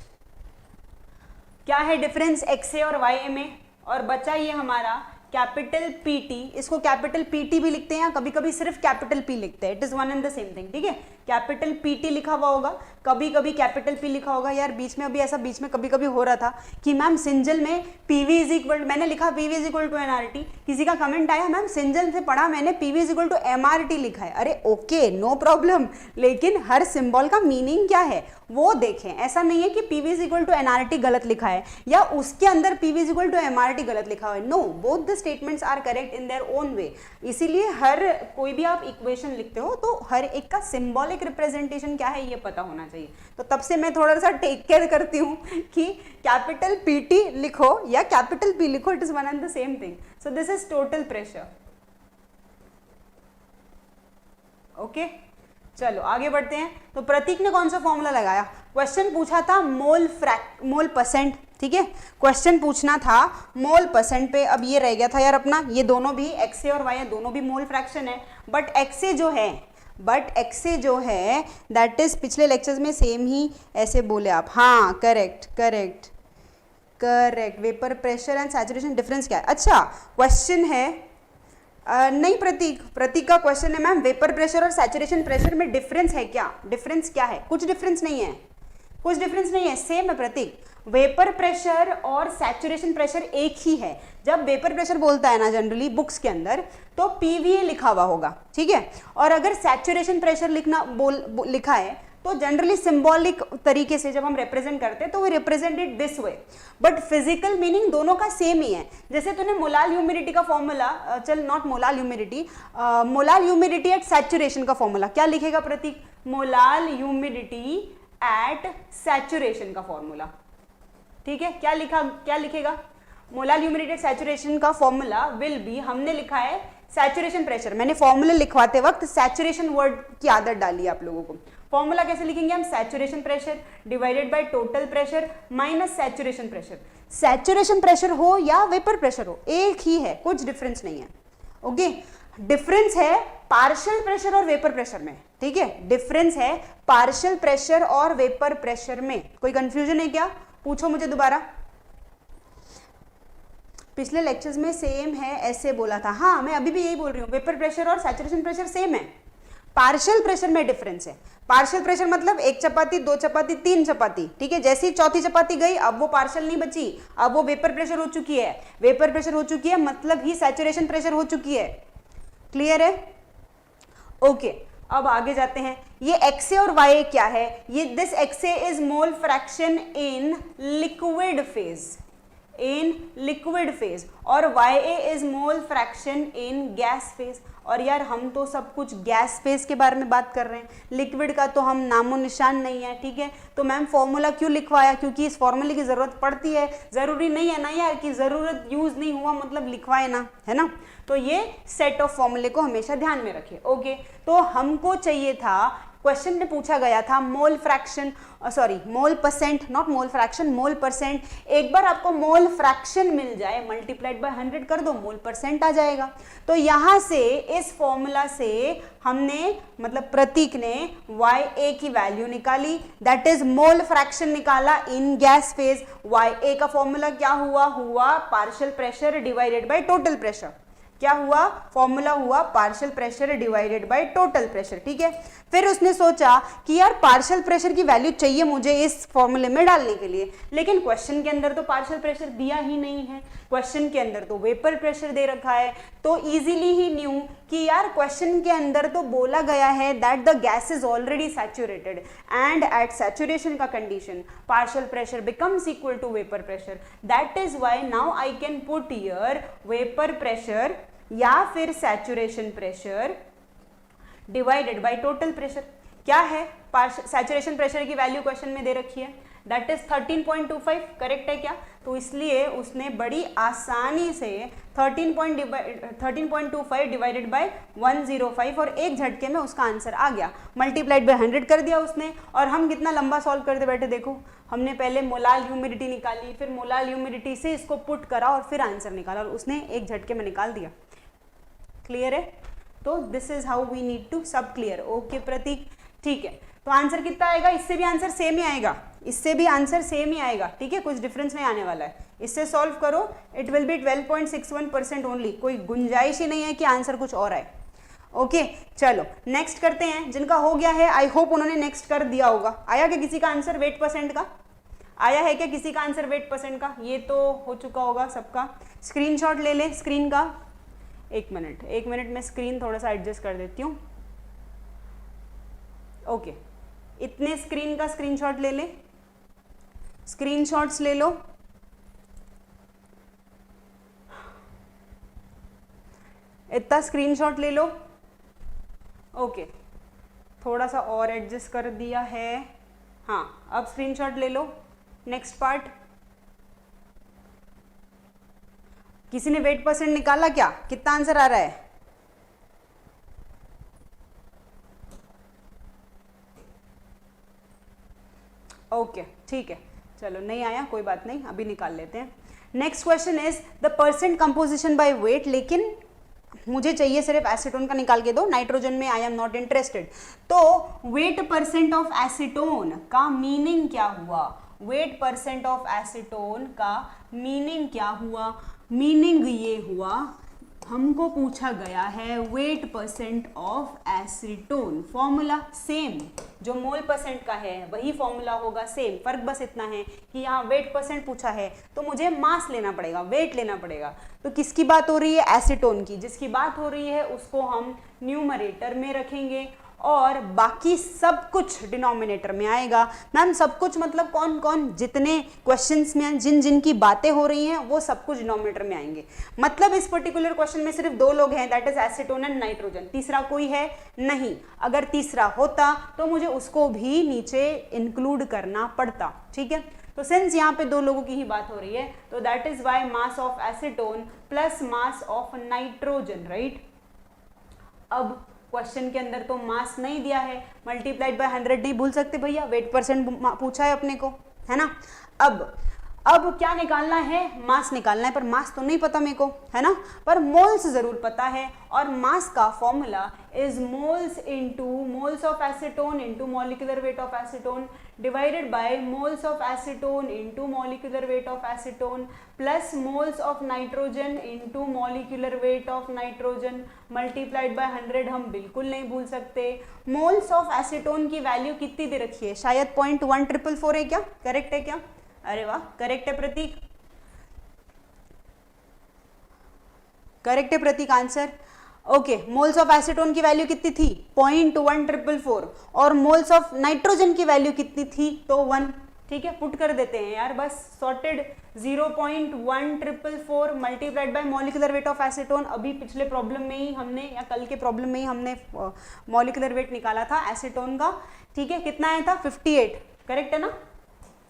क्या है डिफरेंस XA और YA में, और बचा ये हमारा कैपिटल PT। इसको कैपिटल PT भी लिखते हैं या कभी कभी सिर्फ कैपिटल P लिखते हैं, it is one and the same thing, ठीक है। कैपिटल PT लिखा हुआ होगा, कभी कभी कैपिटल P लिखा होगा। यार बीच में अभी ऐसा बीच में कभी कभी हो रहा था कि मैम सिंजल में PV इज इक्वल, मैंने लिखा PV is equal to NRT, किसी का कमेंट आया मैम सिंजल से पढ़ा मैंने PV is equal to MRT लिखा है। अरे ओके, नो प्रॉब्लम, लेकिन हर सिंबल का मीनिंग क्या है वो देखें। ऐसा नहीं है कि PV is equal to NRT गलत लिखा है या उसके अंदर PV is equal to MRT गलत लिखा है, no, both the statements are correct in their own way. इसीलिए हर कोई भी आप इक्वेशन लिखते हो तो हर एक का सिंबॉलिक रिप्रेजेंटेशन क्या है ये पता होना चाहिए। तो तब से मैं थोड़ा सा टेक केयर करती हूँ कि कैपिटल PT लिखो या कैपिटल P लिखो, it is one and the same thing. So this is total pressure. Okay, चलो आगे बढ़ते हैं। तो प्रतीक ने कौन सा फॉर्मूला लगाया, क्वेश्चन पूछा था मोल परसेंट, ठीक है, क्वेश्चन पूछना था मोल परसेंट पे। अब ये रह गया था यार अपना, ये दोनों भी एक्स और वाई दोनों भी मोल फ्रैक्शन है, बट एक्स जो है दैट इज पिछले लेक्चर्स में सेम ही ऐसे बोले आप। हाँ correct, vapour pressure and saturation difference क्या है? अच्छा क्वेश्चन है नहीं प्रतीक का क्वेश्चन है मैम, वेपर प्रेशर और सैचुरेशन प्रेशर में डिफरेंस है क्या? डिफरेंस क्या है? कुछ डिफरेंस नहीं है, सेम है प्रतीक। वेपर प्रेशर और सैचुरेशन प्रेशर एक ही है। जब वेपर प्रेशर बोलता है ना जनरली बुक्स के अंदर तो पीवीए लिखा हुआ होगा, ठीक है, और अगर सैचुरेशन प्रेशर लिखा है तो जनरली सिंबॉलिक तरीके से जब हम रिप्रेजेंट करते हैं तो we represent it this way, but physical meaning दोनों का सेम ही है। जैसे तूने मोलाल ह्यूमिडिटी का फॉर्मूला, चल not molal humidity at saturation का फॉर्मूला क्या लिखेगा Prateek? Molal humidity at saturation का फॉर्मूला, ठीक है, क्या लिखेगा? मोलाल ह्यूमिडिटी एट सैचुरेशन का फॉर्मूला विल बी, हमने लिखा है सैचुरेशन प्रेशर, मैंने फॉर्मूला लिखवाते वक्त सैचुरेशन वर्ड की आदत डाली आप लोगों को। फॉर्मूला कैसे लिखेंगे हम? Saturation pressure divided by total pressure minus saturation pressure. Saturation pressure हो या वेपर प्रेशर हो एक ही है, कुछ डिफरेंस नहीं है। ओके, डिफरेंस है पार्शियल प्रेशर और वेपर प्रेशर में, ठीक है, डिफरेंस है पार्शियल प्रेशर और वेपर प्रेशर में। कोई कंफ्यूजन है क्या? पूछो मुझे दोबारा। पिछले लेक्चर्स में सेम है ऐसे बोला था। हाँ मैं अभी भी यही बोल रही हूँ, वेपर प्रेशर और सैचुरेशन प्रेशर सेम है, पार्शियल प्रेशर में डिफरेंस है। पार्शियल प्रेशर मतलब 1 चपाती 2 चपाती 3 चपाती, ठीक है, जैसी चौथी चपाती गई अब वो पार्शियल नहीं बची, अब वो वेपर प्रेशर हो चुकी है। वेपर प्रेशर हो चुकी है मतलब ही सैचुरेशन प्रेशर हो चुकी है। क्लियर है? ओके, अब आगे जाते हैं। ये XA और YA क्या है? ये this XA is mole fraction in liquid phase और YA is mole fraction in gas phase. और यार हम तो सब कुछ गैस फेज के बारे में बात कर रहे हैं, लिक्विड का तो हम नामो निशान नहीं है, ठीक है। तो मैम फॉर्मूला क्यों लिखवाया? क्योंकि इस फॉर्मूले की जरूरत पड़ती है, जरूरी नहीं है ना यार कि जरूरत यूज नहीं हुआ मतलब लिखवाए ना, है ना। तो ये सेट ऑफ फॉर्मूले को हमेशा ध्यान में रखें। ओके, तो हमको चाहिए था, क्वेश्चन में पूछा गया था mole fraction, sorry mole percent, not mole fraction, mole percent. एक बार आपको मोल फ्रैक्शन मिल जाए मल्टीप्लाइड बाय 100 कर दो, मोल परसेंट आ जाएगा। तो यहां से इस फॉर्मूला से हमने मतलब प्रतीक ने YA की वैल्यू निकाली, दैट इज मोल फ्रैक्शन निकाला इन गैस फेज। YA का फॉर्मूला क्या हुआ partial pressure divided by total pressure. क्या हुआ? फॉर्मूला हुआ partial pressure divided by total pressure, ठीक है। फिर उसने सोचा कि यार पार्शियल प्रेशर की वैल्यू चाहिए मुझे इस फॉर्मूले में डालने के लिए, लेकिन क्वेश्चन के अंदर तो पार्शियल प्रेशर दिया ही नहीं है, क्वेश्चन के अंदर तो वेपर प्रेशर दे रखा है। तो इजीली ही न्यू कि यार क्वेश्चन के अंदर तो बोला गया है that the gas is already saturated and at saturation का condition partial pressure becomes equal to vapour pressure. That is why now I can put here vapour pressure या फिर saturation pressure divided by total pressure. क्या है? सैचुरेशन प्रेशर की वैल्यू क्वेश्चन में दे रखी है, दैट इज 13.25, करेक्ट है क्या? तो इसलिए उसने बड़ी आसानी से 13.25 डिवाइडेड बाय 105 और एक झटके में उसका आंसर आ गया। मल्टीप्लाइड बाय 100 कर दिया उसने। और हम कितना लंबा सॉल्व करते बैठे, देखो हमने पहले मोलाल ह्यूमिडिटी निकाली, फिर मोलाल ह्यूमिडिटी से इसको पुट करा और फिर आंसर निकाला और उसने एक झटके में निकाल दिया। क्लियर है? तो this is how we need to, सब क्लियर? ओके प्रतीक, ठीक है। तो आंसर कितना आएगा? इससे भी आंसर सेम ही आएगा, इससे भी आंसर सेम ही आएगा, ठीक है, कुछ डिफरेंस नहीं आने वाला है। इससे सॉल्व करो, इट विल बी 12.61% ओनली, कोई गुंजाइश ही नहीं है कि आंसर कुछ और आए। ओके चलो नेक्स्ट करते हैं। जिनका हो गया है आई होप उन्होंने नेक्स्ट कर दिया होगा। आया क्या किसी का आंसर वेट परसेंट का? आया है क्या किसी का आंसर वेट परसेंट का? ये तो हो चुका होगा सबका। स्क्रीनशॉट ले लें स्क्रीन का। एक मिनट में स्क्रीन थोड़ा सा एडजस्ट कर देती हूँ। ओके, इतने स्क्रीन का स्क्रीनशॉट ले लें, स्क्रीनशॉट्स ले लो। इतना स्क्रीनशॉट ले लो। ओके, थोड़ा सा और एडजस्ट कर दिया है। हाँ, अब स्क्रीनशॉट ले लो। नेक्स्ट पार्ट, किसी ने वेट परसेंट निकाला क्या? कितना आंसर आ रहा है? ओके ठीक है, चलो नहीं आया कोई बात नहीं, अभी निकाल लेते हैं। Next question is the percent composition by wait, लेकिन मुझे चाहिए सिर्फ एसीटोन का निकाल के दो, नाइट्रोजन में आई एम नॉट इंटरेस्टेड। तो वेट परसेंट ऑफ एसीटोन का मीनिंग क्या हुआ? वेट परसेंट ऑफ एसीटोन का मीनिंग क्या हुआ? मीनिंग ये हुआ, हमको पूछा गया है wait percent of acetone, formula same जो मोल परसेंट का है वही फॉर्मूला होगा, सेम, फर्क बस इतना है कि यहाँ वेट परसेंट पूछा है तो मुझे मास लेना पड़ेगा, वेट लेना पड़ेगा। तो किसकी बात हो रही है? एसीटोन की। जिसकी बात हो रही है उसको हम न्यूमरेटर में रखेंगे और बाकी सब कुछ डिनोमिनेटर में आएगा। मैम सब कुछ मतलब कौन कौन? जितने क्वेश्चंस में जिन जिन की बातें हो रही हैं वो सब कुछ डिनोमिनेटर में आएंगे। मतलब इस पर्टिकुलर क्वेश्चन में सिर्फ दो लोग हैं, that is acetone and nitrogen, तीसरा कोई है नहीं। अगर तीसरा होता तो मुझे उसको भी नीचे इंक्लूड करना पड़ता, ठीक है। तो सिंस यहाँ पे दो लोगों की ही बात हो रही है तो that is why mass of acetone plus mass of nitrogen, right. अब क्वेश्चन के अंदर तो मास नहीं दिया है, मल्टीप्लाइड बाय 100 नहीं भूल सकते भैया, वेट परसेंट पूछा है अपने को, है ना। अब क्या निकालना है? मास निकालना है, पर मास तो नहीं पता मेरे को, है ना, पर मोल्स जरूर पता है। और मास का formula is moles into moles of acetone into molecular weight of acetone divided by moles of acetone into molecular weight of acetone plus moles of nitrogen into molecular weight of nitrogen multiplied by 100 हम बिल्कुल नहीं भूल सकते। मोल्स ऑफ एसीटोन की वैल्यू कितनी दे रखी है? शायद 0.1444 है क्या? करेक्ट है क्या? अरे वाह, करेक्ट है प्रतीक, करेक्ट है Pratik answer. Okay, moles of acetone की वैल्यू कितनी थी? 0.1444 और मोल्स ऑफ नाइट्रोजन की वैल्यू कितनी थी? तो 1, ठीक है, पुट कर देते हैं यार, बस sorted. 0.1444 multiplied by molecular weight of acetone, अभी पिछले प्रॉब्लम में ही हमने या कल के प्रॉब्लम में ही हमने मॉलिक्यूलर वेट निकाला था एसीटोन का, ठीक है। कितना आया था? 58, करेक्ट है ना?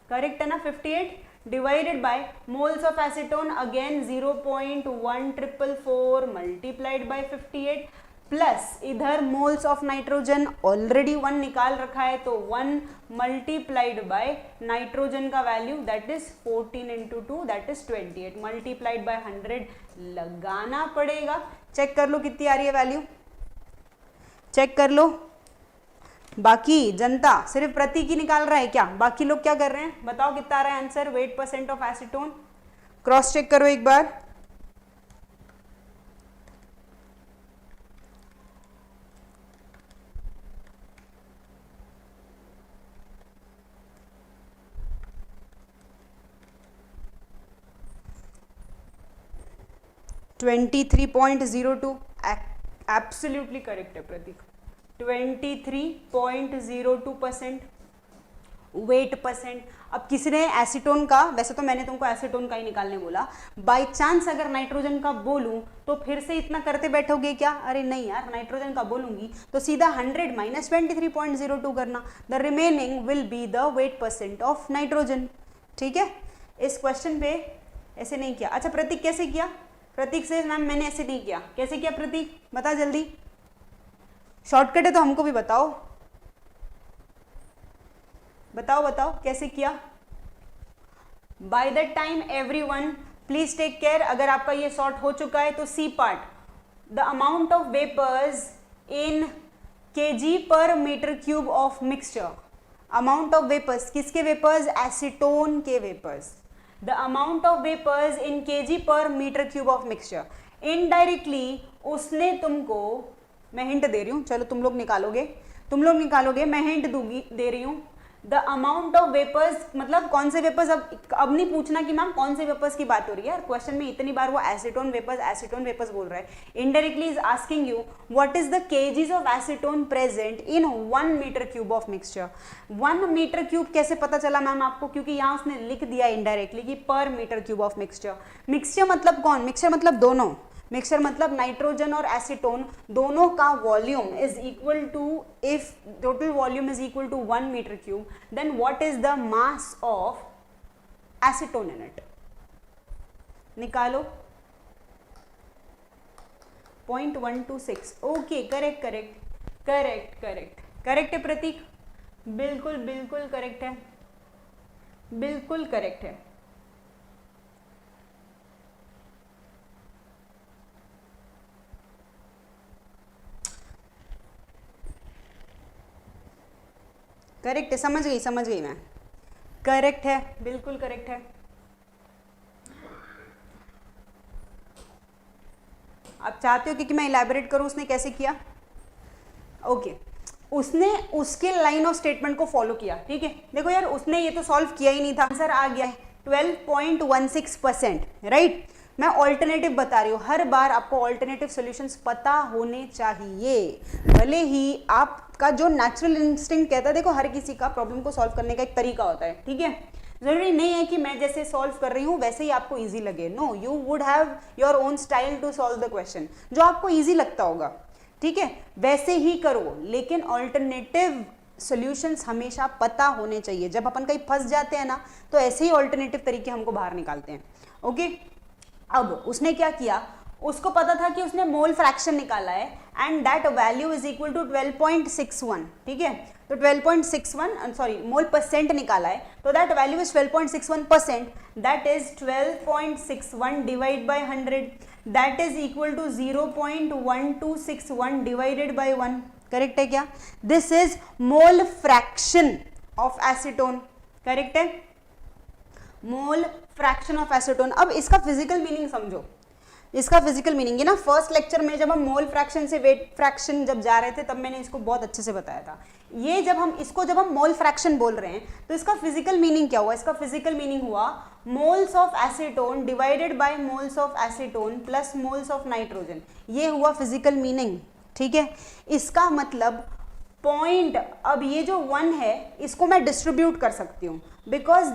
करेक्ट है ना? 58 divided by moles of acetone again 0.1444 multiplied by 58 plus इधर मोल्स ऑफ नाइट्रोजन ऑलरेडी 1 निकाल रखा है तो 1 मल्टीप्लाइड बाय नाइट्रोजन का value that is 14 into 2 that is 28 multiplied by 100 लगाना पड़ेगा। चेक कर लो कितनी आ रही है वैल्यू, चेक कर लो। बाकी जनता सिर्फ प्रतीक ही निकाल रहा है क्या? बाकी लोग क्या कर रहे हैं? बताओ कितना आ रहा है answer weight percent of acetone? Cross check करो एक बार। (23.02) एब्सोल्युटली करेक्ट है प्रतीक। 23.02% वेट परसेंट। अब किसी ने एसीटोन का, वैसे तो मैंने तुमको एसीटोन का ही निकालने बोला, बाय चांस अगर नाइट्रोजन का बोलूं तो फिर से इतना करते बैठोगे क्या? अरे नहीं यार, नाइट्रोजन का बोलूंगी तो सीधा 100 माइनस 23.02 करना, the remaining will be the weight percent of nitrogen, ठीक है। इस क्वेश्चन पे ऐसे नहीं किया। अच्छा प्रतीक कैसे किया? प्रतीक से मैम मैंने ऐसे नहीं किया, कैसे किया प्रतीक? बता जल्दी, शॉर्टकट है तो हमको भी बताओ, बताओ बताओ कैसे किया। By the time everyone please take care, अगर आपका ये सॉर्ट हो चुका है तो C part, the amount of vapours in KG per metre cube of mixture. Amount of vapours, किसके वेपर्स? एसीटोन के vapours. The amount of vapours in KG per metre cube of mixture. Indirectly उसने तुमको, मैं हिंट दे रही हूँ, चलो तुम लोग निकालोगे, तुम लोग निकालोगे, मैं हिंट दूंगी, दे रही हूँ। द अमाउंट ऑफ वेपर्स मतलब कौन से वेपर्स? अब नहीं पूछना कि मैम कौन से वेपर्स की बात हो रही है, क्वेश्चन में इतनी बार वो एसीटोन वेपर्स बोल रहा है। Indirectly is asking you what is the kgs of acetone present in 1 metre cube of mixture. 1 metre cube कैसे पता चला मैम आपको? क्योंकि यहाँ उसने लिख दिया इनडायरेक्टली कि per metre cube of mixture. Mixture मतलब कौन? मिक्सचर मतलब दोनों, मिक्सचर मतलब नाइट्रोजन और एसीटोन दोनों का volume is equal to, if total volume is equal to 1 metre cube, then what is the mass of acetone in it? निकालो। 0.126। Okay, correct correct correct correct correct है प्रतीक, बिल्कुल बिल्कुल करेक्ट है, बिल्कुल करेक्ट है। करेक्ट है, समझ गई मैं, करेक्ट है, बिल्कुल करेक्ट है। आप चाहते हो कि मैं इलैबोरेट करूं उसने कैसे किया? ओके उसने उसके लाइन ऑफ स्टेटमेंट को फॉलो किया, ठीक है। देखो यार उसने ये तो सॉल्व किया ही नहीं था, आंसर आ गया है 12.16%, राइट। मैं ऑल्टरनेटिव बता रही हूँ, हर बार आपको ऑल्टरनेटिव सॉल्यूशंस पता होने चाहिए, भले ही आपका जो नेचुरल इंस्टिंक्ट कहता है, देखो हर किसी का प्रॉब्लम को सॉल्व करने का एक तरीका होता है, ठीक है। जरूरी नहीं है कि मैं जैसे सॉल्व कर रही हूँ वैसे ही आपको इजी लगे, no, you would have your own style to solve the question, जो आपको इजी लगता होगा, ठीक है, वैसे ही करो। लेकिन ऑल्टरनेटिव सॉल्यूशंस हमेशा पता होने चाहिए, जब अपन कहीं फंस जाते हैं ना तो ऐसे ही ऑल्टरनेटिव तरीके हमको बाहर निकालते हैं, ओके। अब उसने क्या किया, उसको पता था कि उसने मोल फ्रैक्शन निकाला है and that value is equal to 12.61, ठीक है। तो 12.61 सॉरी मोल परसेंट निकाला है, तो that value is 12.61%, that is 12.61 divide by 100, that is equal to 0.1261 divided by 1, correct है क्या? This is mole fraction of acetone, correct है, मोल फ्रैक्शन ऑफ एसीटोन। अब इसका फिजिकल मीनिंग समझो, इसका फिजिकल मीनिंग, ये ना फर्स्ट लेक्चर में जब हम मोल फ्रैक्शन से वेट फ्रैक्शन जब जा रहे थे तब मैंने इसको बहुत अच्छे से बताया था। ये जब हम मोल फ्रैक्शन बोल रहे हैं तो इसका फिजिकल मीनिंग क्या हुआ? इसका फिजिकल मीनिंग हुआ moles of acetone divided by moles of acetone plus moles of nitrogen, ये हुआ फिजिकल मीनिंग, ठीक है। इसका मतलब पॉइंट, अब ये जो 1 है इसको मैं डिस्ट्रीब्यूट कर सकती हूँ, because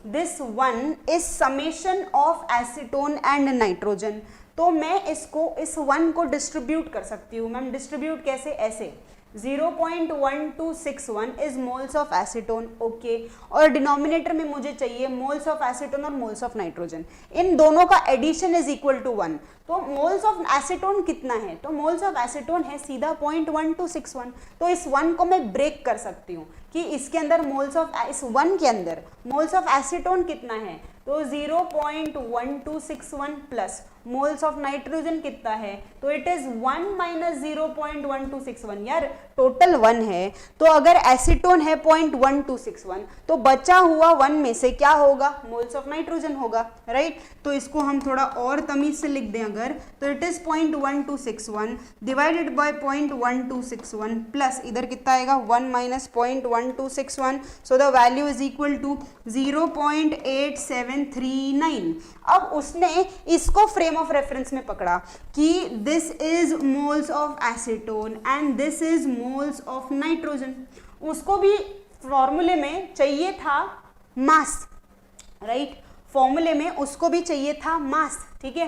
this one is summation of acetone and nitrogen, तो मैं इसको इस 1 को डिस्ट्रीब्यूट कर सकती हूँ। मैम डिस्ट्रीब्यूट कैसे? ऐसे 0.1261 is moles of acetone, okay, और डिनोमिनेटर में मुझे चाहिए मोल्स ऑफ एसीटोन और मोल्स ऑफ नाइट्रोजन, इन दोनों का एडिशन इज इक्वल टू 1। तो मोल्स ऑफ एसीटोन कितना है? तो मोल्स ऑफ एसीटोन है सीधा 0.1261, तो इस 1 को मैं ब्रेक कर सकती हूँ कि इसके अंदर मोल्स ऑफ, इस 1 के अंदर मोल्स ऑफ एसीटोन कितना है, तो 0.1261 प्लस मोल्स ऑफ नाइट्रोजन कितना है, तो इट इज 1 माइनस 0.1261, यार टोटल 1 है, तो अगर एसीटोन है 0.1261 तो बचा हुआ 1 में से क्या होगा? मोल्स ऑफ नाइट्रोजन होगा, राइट। तो इसको हम थोड़ा और तमीज से लिख दें अगर, तो it is 0.1261 divided by 0.1261 plus इधर कितना आएगा? 1 minus 0.1261, so the value is equal to 0.8739। अब उसने इसको फ्रेम ऑफ रेफरेंस में पकड़ा कि this is moles of acetone and this is moles of nitrogen. उसको भी फॉर्मूले में चाहिए था मास, राइट, फॉर्मूले में उसको भी चाहिए था मास, ठीक है।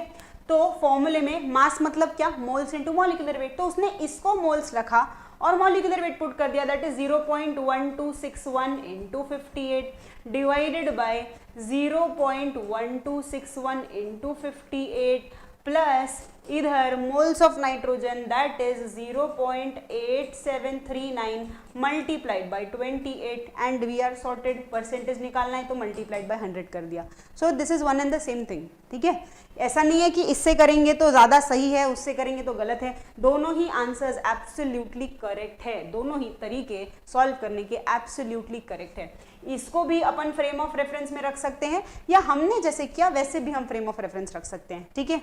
तो फॉर्मूले में मास मतलब क्या? मोल्स इनटू मॉलिक्यूलर वेट, तो उसने इसको मोल्स रखा और मॉलिक्यूलर वेट पुट कर दिया, that is 0.1261 into 58 divided by 0.1261 into 58 plus इधर moles of nitrogen that is 0.8739 multiplied by 28 and we are sorted. Percentage निकालना है तो मल्टीप्लाइड बाय 100 कर दिया। So this is one and the same thing, ठीक है। ऐसा नहीं है कि इससे करेंगे तो ज़्यादा सही है, उससे करेंगे तो गलत है, दोनों ही आंसर्स एब्सोल्युटली करेक्ट है, दोनों ही तरीके सॉल्व करने के एब्सोल्युटली करेक्ट है। इसको भी अपन फ्रेम ऑफ रेफरेंस में रख सकते हैं या हमने जैसे किया वैसे भी हम फ्रेम ऑफ रेफरेंस रख सकते हैं, ठीक है।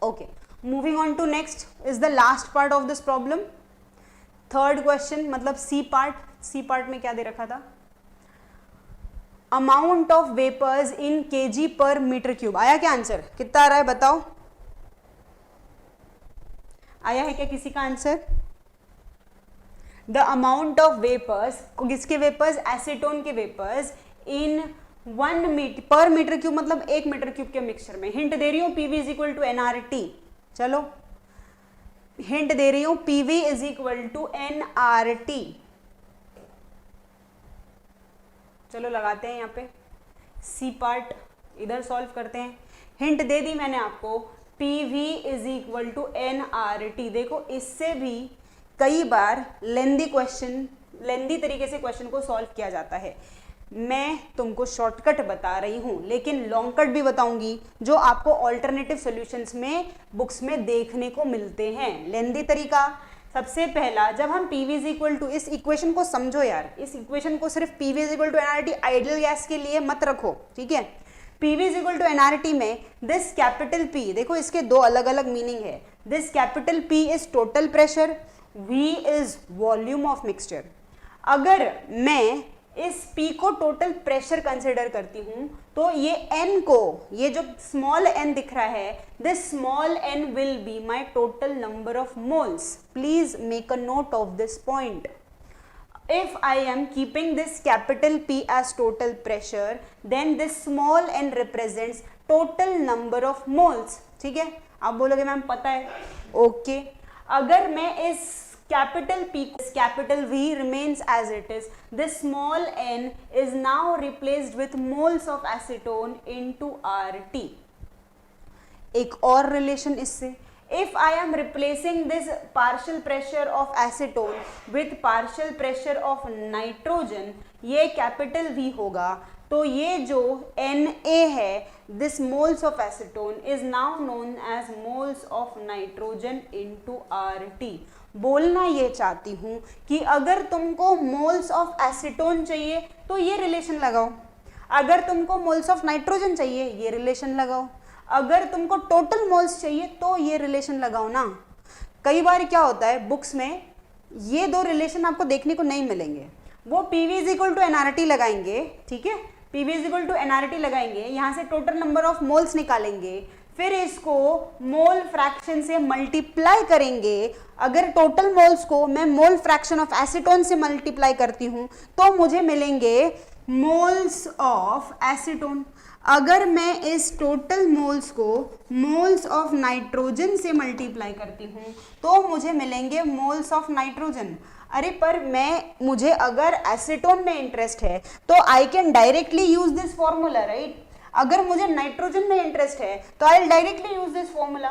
Okay, moving on to next is the last part of this problem, third question, मतलब सी पार्ट। सी पार्ट में क्या दे रखा था? Amount of vapours in KG per metre cube. आया क्या आंसर? कितना आ रहा है बताओ? आया है क्या किसी का answer? The amount of vapours, किसके वेपर्स? एसीटोन के vapours in 1 metre per metre cube, मतलब 1 मीटर क्यूब के मिक्सचर में। हिंट दे रही हूं PV is equal to NRT, चलो हिंट दे रही हूं PV is equal to NRT, चलो लगाते हैं यहाँ पे सी पार्ट, इधर सॉल्व करते हैं। हिंट दे दी मैंने आपको, PV is equal to NRT. देखो इससे भी कई बार लेंदी तरीके से क्वेश्चन को सॉल्व किया जाता है। मैं तुमको शॉर्टकट बता रही हूँ, लेकिन लॉन्ग कट भी बताऊंगी जो आपको ऑल्टरनेटिव सॉल्यूशंस में बुक्स में देखने को मिलते हैं। लेंदी तरीका, सबसे पहला, जब हम PV इज इक्वल टू, इस इक्वेशन को समझो यार, इस इक्वेशन को सिर्फ PV is equal to NRT ideal gas के लिए मत रखो, ठीक है। PV is equal to NRT में दिस कैपिटल P, देखो इसके दो अलग अलग मीनिंग है। This capital P is total pressure, V is volume of mixture. अगर मैं इस P को टोटल प्रेशर कंसिडर करती हूं तो ये N को, ये जो स्मॉल n दिख रहा है, this small n will be my total number of moles. Please make a note of this point. If I am keeping this capital P as total pressure, then this small n represents total number of moles, ठीक है। आप बोलोगे मैम पता है, ओके। अगर मैं इस capital P, capital V remains as it is, this small n is now replaced with moles of acetone into RT। एक और रिलेशन इससे, if I am replacing this partial pressure of acetone with partial pressure of nitrogen, ये capital V होगा, तो ये जो Na है, this moles of acetone is now known as moles of nitrogen into RT। बोलना ये चाहती हूँ कि अगर तुमको मोल्स ऑफ एसीटोन चाहिए तो ये रिलेशन लगाओ, अगर तुमको मोल्स ऑफ नाइट्रोजन चाहिए ये रिलेशन लगाओ, अगर तुमको टोटल मोल्स चाहिए तो ये रिलेशन लगाओ ना। कई बार क्या होता है बुक्स में ये दो रिलेशन आपको देखने को नहीं मिलेंगे, वो PV is equal to NRT लगाएंगे, ठीक है, PV is equal to NRT लगाएंगे, यहाँ से टोटल नंबर ऑफ मोल्स निकालेंगे, फिर इसको मोल फ्रैक्शन से मल्टीप्लाई करेंगे। अगर टोटल मोल्स को मैं मोल फ्रैक्शन ऑफ एसीटोन से मल्टीप्लाई करती हूं तो मुझे मिलेंगे मोल्स ऑफ एसीटोन। अगर मैं इस टोटल मोल्स को मोल्स ऑफ नाइट्रोजन से मल्टीप्लाई करती हूं तो मुझे मिलेंगे मोल्स ऑफ नाइट्रोजन। अरे पर मुझे अगर एसीटोन में इंटरेस्ट है तो I can directly use this formula, right. अगर मुझे नाइट्रोजन में इंटरेस्ट है तो I will directly use this formula,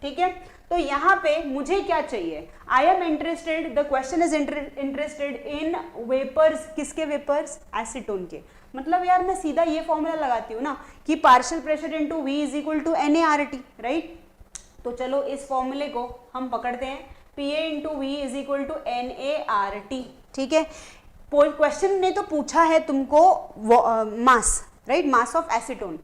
ठीक है। तो यहाँ पे मुझे क्या चाहिए, I am interested, the question is interested in vapours, किसके वेपर्स, एसीटोन के। मतलब यार मैं सीधा ये फॉर्मूला लगाती हूँ ना कि partial pressure into V is equal to NaRT, right. तो चलो इस फॉर्मूले को हम पकड़ते हैं, PA into V is equal to NaRT, ठीक है। क्वेश्चन ने तो पूछा है तुमको mass, right, mass of acetone,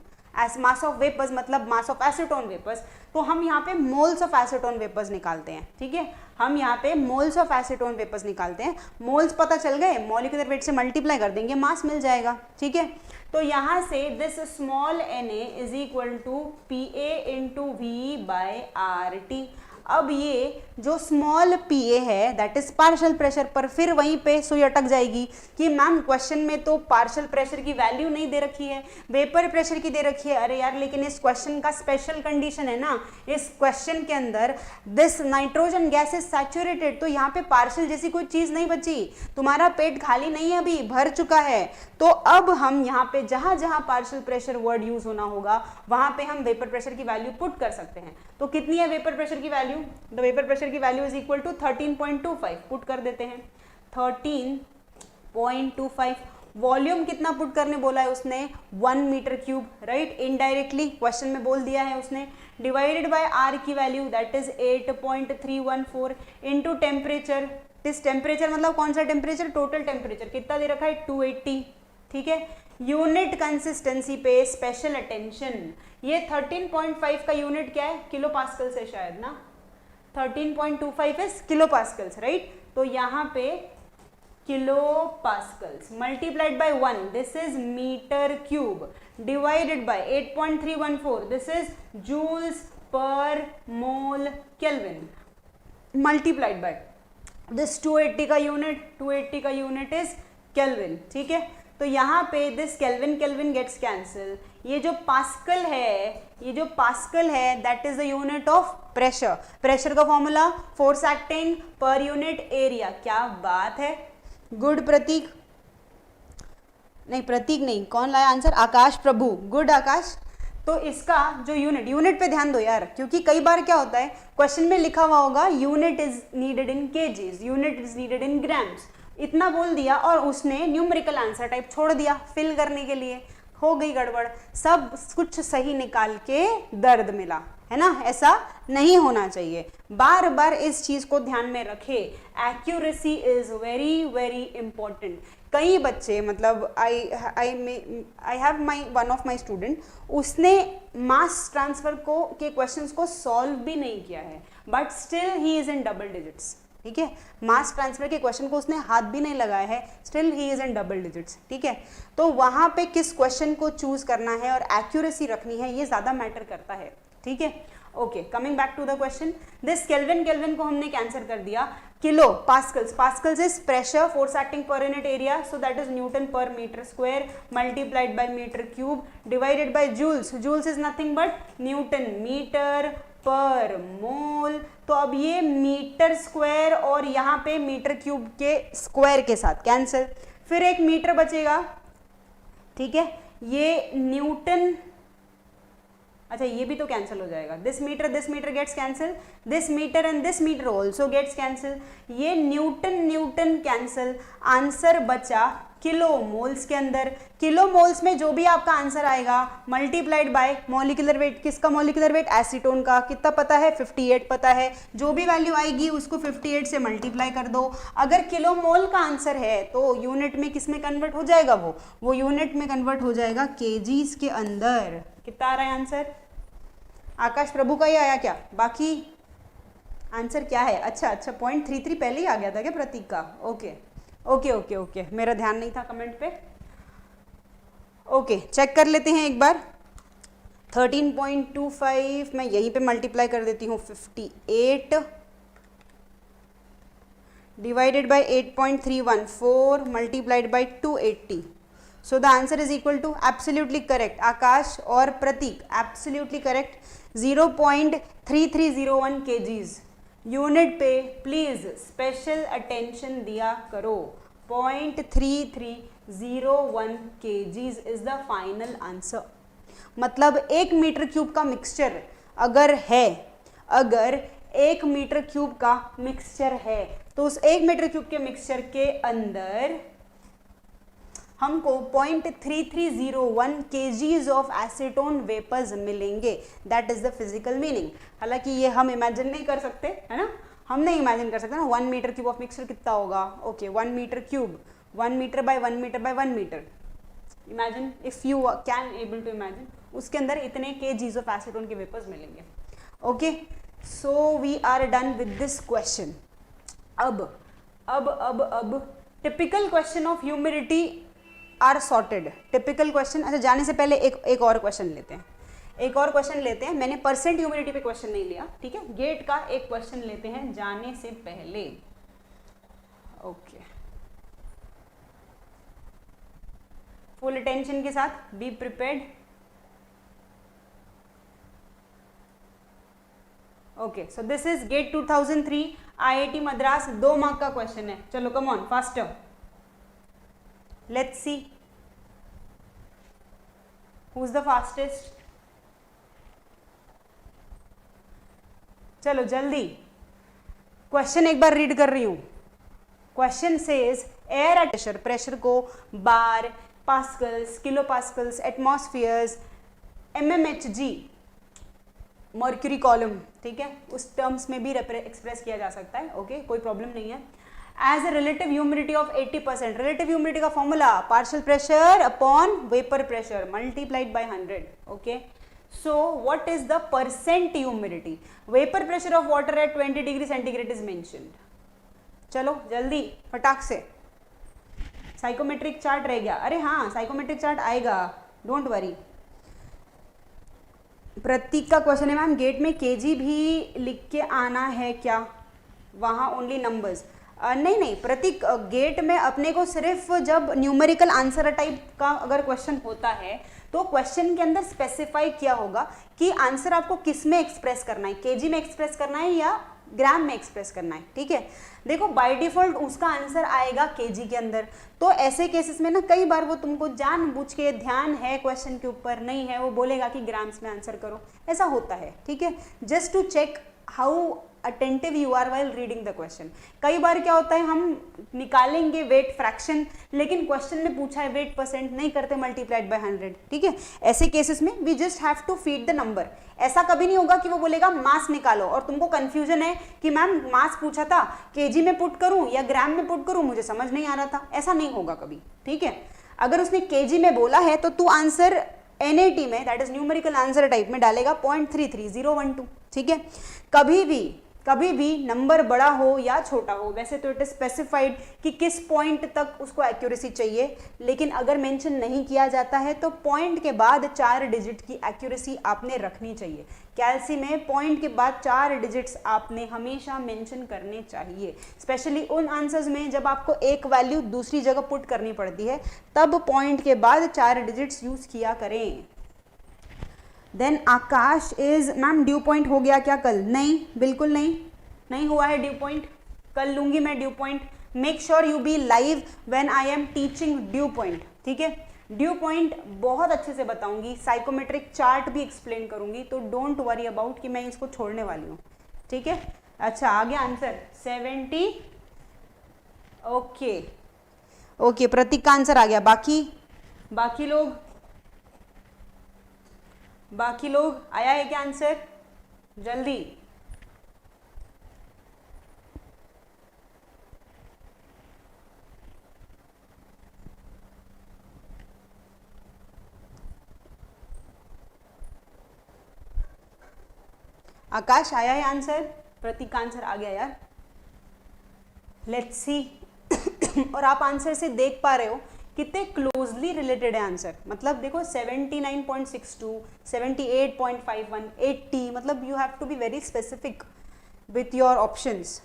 mass of vapours मतलब मास ऑफ एसीटोन वेपर्स, तो हम यहाँ पे मोल्स ऑफ एसीटोन वेपर्स निकालते हैं, ठीक है। हम यहाँ पे मोल्स ऑफ एसीटोन वेपर्स निकालते हैं, मोल्स पता चल गए, मॉलिक्यूलर वेट से मल्टीप्लाई कर देंगे, मास मिल जाएगा, ठीक है। तो यहाँ से this small Na is equal to PA into V by RT। अब ये जो स्मॉल PA है दैट इज पार्शियल प्रेशर, पर फिर वहीं पे सुई अटक जाएगी कि मैम क्वेश्चन में तो पार्शियल प्रेशर की वैल्यू नहीं दे रखी है, वेपर प्रेशर की दे रखी है। अरे यार लेकिन इस क्वेश्चन का स्पेशल कंडीशन है ना, इस क्वेश्चन के अंदर this nitrogen gas is saturated, तो यहाँ पे पार्शियल जैसी कोई चीज नहीं बची, तुम्हारा पेट खाली नहीं है, अभी भर चुका है। तो अब हम यहाँ पे जहां जहां पार्शियल प्रेशर वर्ड यूज होना होगा वहां पे हम वेपर प्रेशर की वैल्यू पुट कर सकते हैं। तो कितनी है वेपर प्रेशर की वैल्यू, द वेपर प्रेशर की value is equal to 13.25, put कर देते हैं 13.25। वॉल्यूम कितना पुट करने बोला है उसने, 1 metre cube, right, indirectly question में बोल दिया है उसने, डिवाइडेड बाय आर की value that is 8.314 into temperature. इस टेम्परेचर मतलब कौन सा टेम्परेचर, टोटल टेम्परेचर कितना दे रखा है 280, ठीक है। यूनिट कंसिस्टेंसी पे स्पेशल अटेंशन, ये 13.5 का यूनिट क्या है, किलो पास्कल से शायद ना, 13.25 इज किलो पास्कल्स, राइट। तो यहाँ पे kilo pascals multiplied by 1, this is metre cube, divided by 8.314, this is joules per mole kelvin, multiplied by this 280 का यूनिट इज केल्विन, ठीक है। तो यहाँ पे दिस केल्विन गेट्स कैंसिल, ये जो पास्कल है that is the unit of pressure. Pressure का formula force acting per unit area. क्या बात है, गुड प्रतीक, नहीं प्रतीक नहीं, कौन लाया आंसर, आकाश प्रभु, गुड आकाश। तो इसका जो यूनिट पे ध्यान दो यार, क्योंकि कई बार क्या होता है क्वेश्चन में लिखा हुआ होगा unit is needed in KGs, unit is needed in grams, इतना बोल दिया और उसने न्यूमेरिकल आंसर टाइप छोड़ दिया फिल करने के लिए, हो गई गड़बड़, सब कुछ सही निकाल के दर्द मिला, है ना। ऐसा नहीं होना चाहिए, बार बार इस चीज को ध्यान में रखें, accuracy is very very important. कई बच्चे मतलब I have my one of my student, उसने मास ट्रांसफर को के क्वेश्चंस को सॉल्व भी नहीं किया है, but still he is in double digits, ठीक है। मास ट्रांसफर के क्वेश्चन को उसने हाथ भी नहीं लगाया है, still he is in double digits, ठीक है। तो वहां पे किस क्वेश्चन को चूज करना है और एक्यूरेसी रखनी है, ये ज्यादा मैटर करता है, ठीक है। Okay, coming back to the question, this kelvin, kelvin को हमने कैंसिल कर दिया, kilo, pascals, pascals is pressure, force acting per unit area, so that is newton per metre square multiplied by metre cube divided by joules, joules is nothing but newton metre per mole. तो अब ये मीटर स्क्वायर और यहाँ पे मीटर क्यूब के स्क्वायर के साथ कैंसिल, फिर एक मीटर बचेगा, ठीक है, ये न्यूटन, अच्छा ये भी तो कैंसिल हो जाएगा, this metre gets cancel, this metre and this metre also gets cancel, ये न्यूटन न्यूटन कैंसिल, आंसर बचा किलो मोल्स के अंदर। किलो मोल्स में जो भी आपका आंसर आएगा मल्टीप्लाइड बाय मॉलिक्यूलर वेट, किसका मॉलिक्यूलर वेट, एसीटोन का, कितना पता है 58 पता है, जो भी वैल्यू आएगी उसको 58 से मल्टीप्लाई कर दो। अगर किलो मोल का आंसर है तो यूनिट में किस में कन्वर्ट हो जाएगा, वो यूनिट में कन्वर्ट हो जाएगा केजीज के अंदर। कितना आ रहा है आंसर, आकाश प्रभु का ही आया क्या, बाकी आंसर क्या है, अच्छा 0.33 पहले ही आ गया था क्या प्रतीक का, ओके ओके ओके ओके, मेरा ध्यान नहीं था कमेंट पे। ओके, चेक कर लेते हैं एक बार, 13.25 मैं यहीं पे मल्टीप्लाई कर देती हूँ, 58 divided by 8.314 multiplied by 280, so the answer is equal to, absolutely correct Akash और Prateek, absolutely correct, 0.3301 KGs. Unit पे प्लीज स्पेशल अटेंशन दिया करो, 0.3301 KGs is the final answer. मतलब 1 मीटर क्यूब का मिक्सचर अगर है, अगर 1 मीटर क्यूब का मिक्सचर है तो उस 1 मीटर क्यूब के मिक्सचर के अंदर हमको 0.3301 kgs ऑफ एसीटोन वेपर्स मिलेंगे, that is the physical meaning. हालांकि ये हम इमेजिन नहीं कर सकते, है ना, हम नहीं इमेजिन कर सकते ना, 1 मीटर क्यूब ऑफ मिक्सचर कितना होगा, okay 1 metre cube, 1 metre by 1 metre by 1 metre, imagine if you can able to imagine, उसके अंदर इतने kgs ऑफ एसीटोन के वेपर्स मिलेंगे। Okay, so we are done with this question. अब typical question of humidity are sorted, typical question. अच्छा, जाने से पहले एक और क्वेश्चन लेते हैं, एक और क्वेश्चन लेते हैं, मैंने परसेंट ह्यूमिडिटी पे क्वेश्चन नहीं लिया, ठीक है, गेट का एक क्वेश्चन लेते हैं जाने से पहले। ओके, फुल अटेंशन के साथ, be prepared. Okay, so this is get 2003 IIT Madras, 2 mark का क्वेश्चन है, चलो come on faster, let's see who's the fastest। चलो जल्दी, क्वेश्चन एक बार रीड कर रही हूं। Question says air pressure, pressure को bar, pascals, kilo pascals, atmospheres, mmHg, mercury column, ठीक है, उस टर्म्स में भी एक्सप्रेस किया जा सकता है, ओके, कोई प्रॉब्लम नहीं है। As a relative humidity of 80%, relative humidity का formula partial pressure upon vapor pressure multiplied by 100, okay। So what is the percent humidity? Vapor pressure of water at 20 degree centigrade is mentioned। चलो जल्दी फटाक से, साइकोमेट्रिक चार्ट रह गया, अरे हाँ साइकोमेट्रिक चार्ट आएगा, डोंट वरी। प्रतीक का क्वेश्चन है मैम, गेट में केजी भी लिख के आना है क्या, वहाँ ओनली नंबर्स, नहीं प्रतीक, गेट में अपने को सिर्फ जब न्यूमेरिकल आंसर टाइप का अगर क्वेश्चन होता है तो क्वेश्चन के अंदर स्पेसिफाई किया होगा कि आंसर आपको किस में एक्सप्रेस करना है, केजी में एक्सप्रेस करना है या ग्राम में एक्सप्रेस करना है, ठीक है। देखो बाय डिफॉल्ट उसका आंसर आएगा केजी के अंदर, तो ऐसे केसेस में ना कई बार वो तुमको जानबूझ के, ध्यान है क्वेश्चन के ऊपर नहीं है, वो बोलेगा कि ग्राम्स में आंसर करो, ऐसा होता है, ठीक है। Just to check how attentive you are while reading the question. कई बार क्या होता है, हम निकालेंगे वेट फ्रैक्शन, लेकिन क्वेश्चन में पूछा है वेट परसेंट, नहीं करते मल्टीप्लाइड बाय 100, ठीक है। ऐसे केसेस में we just have to feed the number. ऐसा कभी नहीं होगा कि वो बोलेगा मास निकालो और तुमको कंफ्यूजन है कि मैम मास पूछा था केजी में पुट करूं या ग्राम में पुट करूं, मुझे समझ नहीं आ रहा था, ऐसा नहीं होगा कभी, ठीक है। अगर उसने केजी में बोला है तो तू आंसर NAT में, that is numerical answer type में डालेगा 0.33012, ठीक है। कभी भी नंबर बड़ा हो या छोटा हो, वैसे तो इट इज स्पेसिफाइड कि किस पॉइंट तक उसको एक्यूरेसी चाहिए, लेकिन अगर मेंशन नहीं किया जाता है तो पॉइंट के बाद 4 डिजिट की एक्यूरेसी आपने रखनी चाहिए। कैलसी में पॉइंट के बाद 4 डिजिट्स आपने हमेशा मेंशन करने चाहिए, स्पेशली उन आंसर्स में जब आपको एक वैल्यू दूसरी जगह पुट करनी पड़ती है, तब पॉइंट के बाद 4 डिजिट्स यूज किया करें। Then Akash is, ma'am dew point हो गया क्या कल? नहीं, बिल्कुल नहीं हुआ है ड्यू पॉइंट, कल लूंगी मैं dew point. Make sure you be live when I am teaching dew point, ठीक है। ड्यू पॉइंट बहुत अच्छे से बताऊंगी, साइकोमेट्रिक चार्ट भी एक्सप्लेन करूंगी, तो डोंट वरी अबाउट कि मैं इसको छोड़ने वाली हूँ, ठीक है। अच्छा, आ गया आंसर 70, ओके प्रतीक का आंसर आ गया। बाकी लोग आया है क्या आंसर? जल्दी। आकाश आया है आंसर? प्रतीक का आंसर आ गया यार, लेट्स सी। और आप आंसर से देख पा रहे हो कितने क्लोजली रिलेटेड है आंसर। मतलब देखो 79.62, 78.51, 80, मतलब you have to be very specific with your options.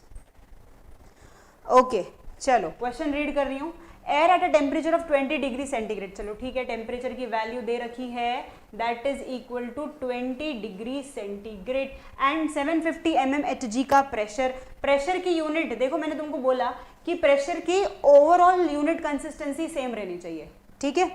Okay, चलो क्वेश्चन रीड कर रही हूँ। Air at a temperature of 20 degree centigrade, चलो ठीक है, टेम्परेचर की वैल्यू दे रखी है, that is equal to 20 degree centigrade and 750 mmHg का प्रेशर की यूनिट, देखो मैंने तुमको बोला कि प्रेशर की ओवरऑल यूनिट कंसिस्टेंसी सेम रहनी चाहिए, ठीक है।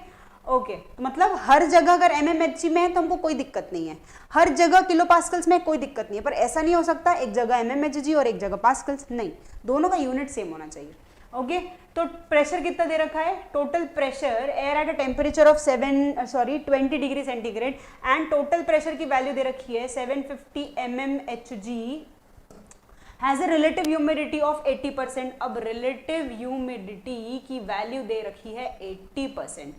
ओके, तो मतलब हर जगह अगर mmHg में है तो हमको कोई दिक्कत नहीं है, हर जगह किलो पास्कल्स में कोई दिक्कत नहीं है, पर ऐसा नहीं हो सकता एक जगह mmHg और एक जगह पास्कल्स, नहीं, दोनों का यूनिट सेम होना चाहिए। ओके, तो प्रेशर कितना दे रखा है? Total pressure air at a temperature of 20 degree centigrade and total pressure की वैल्यू दे रखी है 750 mmHg has a relative humidity of 80%। अब रिलेटिव ह्यूमिडिटी की वैल्यू दे रखी है 80%।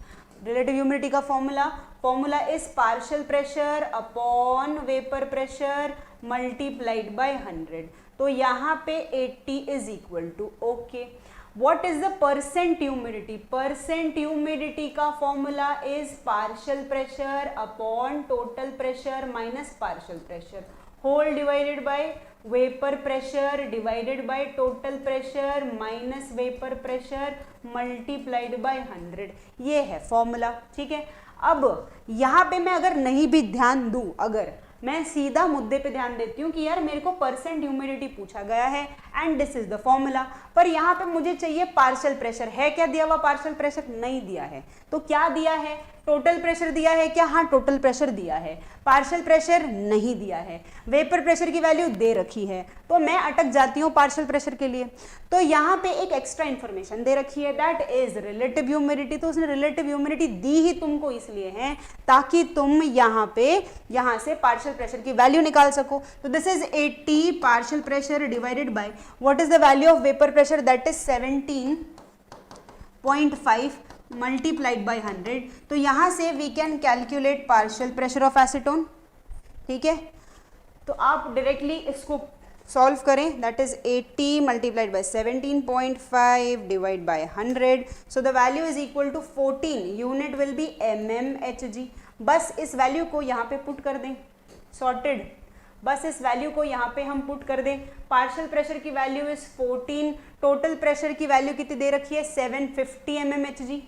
रिलेटिव ह्यूमिडिटी का formula is partial pressure upon vapour pressure multiplied by 100। तो यहाँ पे 80 is equal to, okay, what is the percent humidity? Percent humidity का formula is partial pressure upon total pressure minus partial pressure whole divided by vapour pressure divided by total pressure minus vapour pressure multiplied by 100, ये है फॉर्मूला, ठीक है। अब यहाँ पे मैं अगर नहीं भी ध्यान दूं, अगर मैं सीधा मुद्दे पे ध्यान देती हूँ कि यार मेरे को परसेंट ह्यूमिडिटी पूछा गया है and this is the formula, पर यहाँ पे मुझे चाहिए पार्शियल प्रेशर। है क्या दिया हुआ पार्शियल प्रेशर? नहीं दिया है, तो क्या दिया है? टोटल प्रेशर दिया है क्या? हाँ, टोटल प्रेशर दिया है, पार्शियल प्रेशर नहीं दिया है, वेपर प्रेशर की वैल्यू दे रखी है, तो मैं अटक जाती हूँ पार्शियल प्रेशर के लिए। तो यहाँ पे एक एक्स्ट्रा इंफॉर्मेशन दे रखी है, दैट इज रिलेटिव ह्यूमिडिटी। तो उसने रिलेटिव ह्यूमिडिटी दी ही तुमको इसलिए है ताकि तुम यहाँ से पार्शियल प्रेशर की वैल्यू निकाल सको। तो this is 80 partial pressure divided by what is the value of vapour pressure, that is 17.5 multiplied by 100। तो यहाँ से we can calculate partial pressure of acetone, ठीक है। तो आप डायरेक्टली इसको सॉल्व करें, that is 80 multiplied by 17.5 divide by 100, so the value is equal to 14, unit will be mmHg। बस इस वैल्यू को यहाँ पे पुट कर दें, सॉर्टेड। बस इस वैल्यू को यहाँ पे हम पुट कर दें, पार्शियल प्रेशर की वैल्यू इज 14, टोटल प्रेशर की वैल्यू कितनी दे रखी है? 750 mmHg।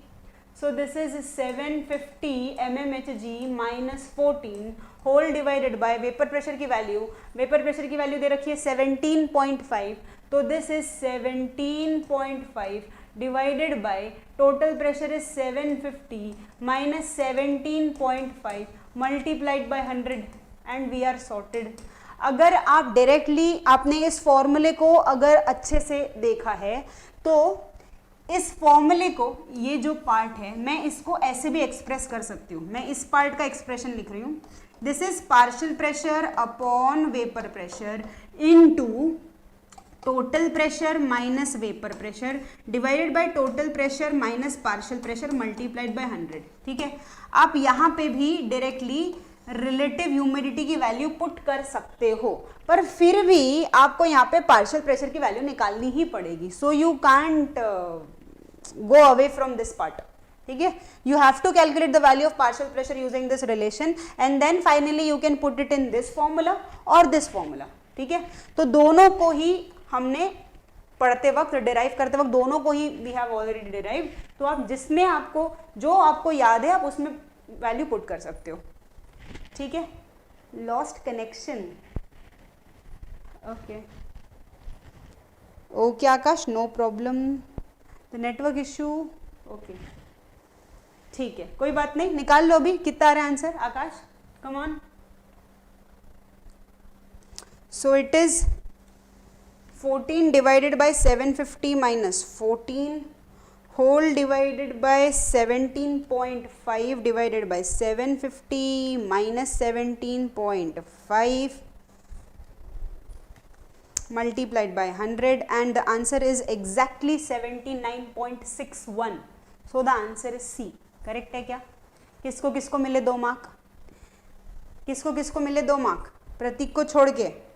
So this is 750 mmHg minus 14 whole divided by vapour pressure की वैल्यू दे रखी है 17.5, तो this is 17.5 divided by total pressure is 750 minus 17.5 multiplied by 100 and we are sorted. अगर आप डायरेक्टली आपने इस फॉर्मूले को अगर अच्छे से देखा है तो इस फॉर्मूले को, ये जो पार्ट है, मैं इसको ऐसे भी एक्सप्रेस कर सकती हूँ। मैं इस पार्ट का एक्सप्रेशन लिख रही हूँ, this is partial pressure upon vapour pressure into total pressure minus vapour pressure divided by total pressure minus partial pressure multiplied by 100। ठीक है, आप यहाँ पे भी डायरेक्टली रिलेटिव ह्यूमिडिटी की वैल्यू पुट कर सकते हो, पर फिर भी आपको यहाँ पे पार्शियल प्रेशर की वैल्यू निकालनी ही पड़ेगी। So you can't go away from this part. ठीक है, you have to calculate the value of partial pressure using this relation and then finally you can put it in this formula और दिस फॉर्मूला। ठीक है, तो दोनों को ही हमने पढ़ते वक्त, डिराइव करते वक्त दोनों को ही वी हैव ऑलरेडी डिराइव। तो आप जिसमें आपको, जो आपको याद है, आप उसमें वैल्यू पुट कर सकते हो। ठीक है, lost connection. Okay okay Akash, no problem, the network issue. Okay ठीक है, कोई बात नहीं, निकाल लो अभी। कितना आ रहा है answer Akash, come on. So it is 14 divided by 750 minus 14 whole divided by 17.5 divided by 750 minus 17.5 multiplied by 100 and the answer is exactly 79.61. So the answer is C. Correct है क्या? किसको किसको मिले 2 मार्क? किसको किसको मिले 2 मार्क? प्रतीक को छोड़ के।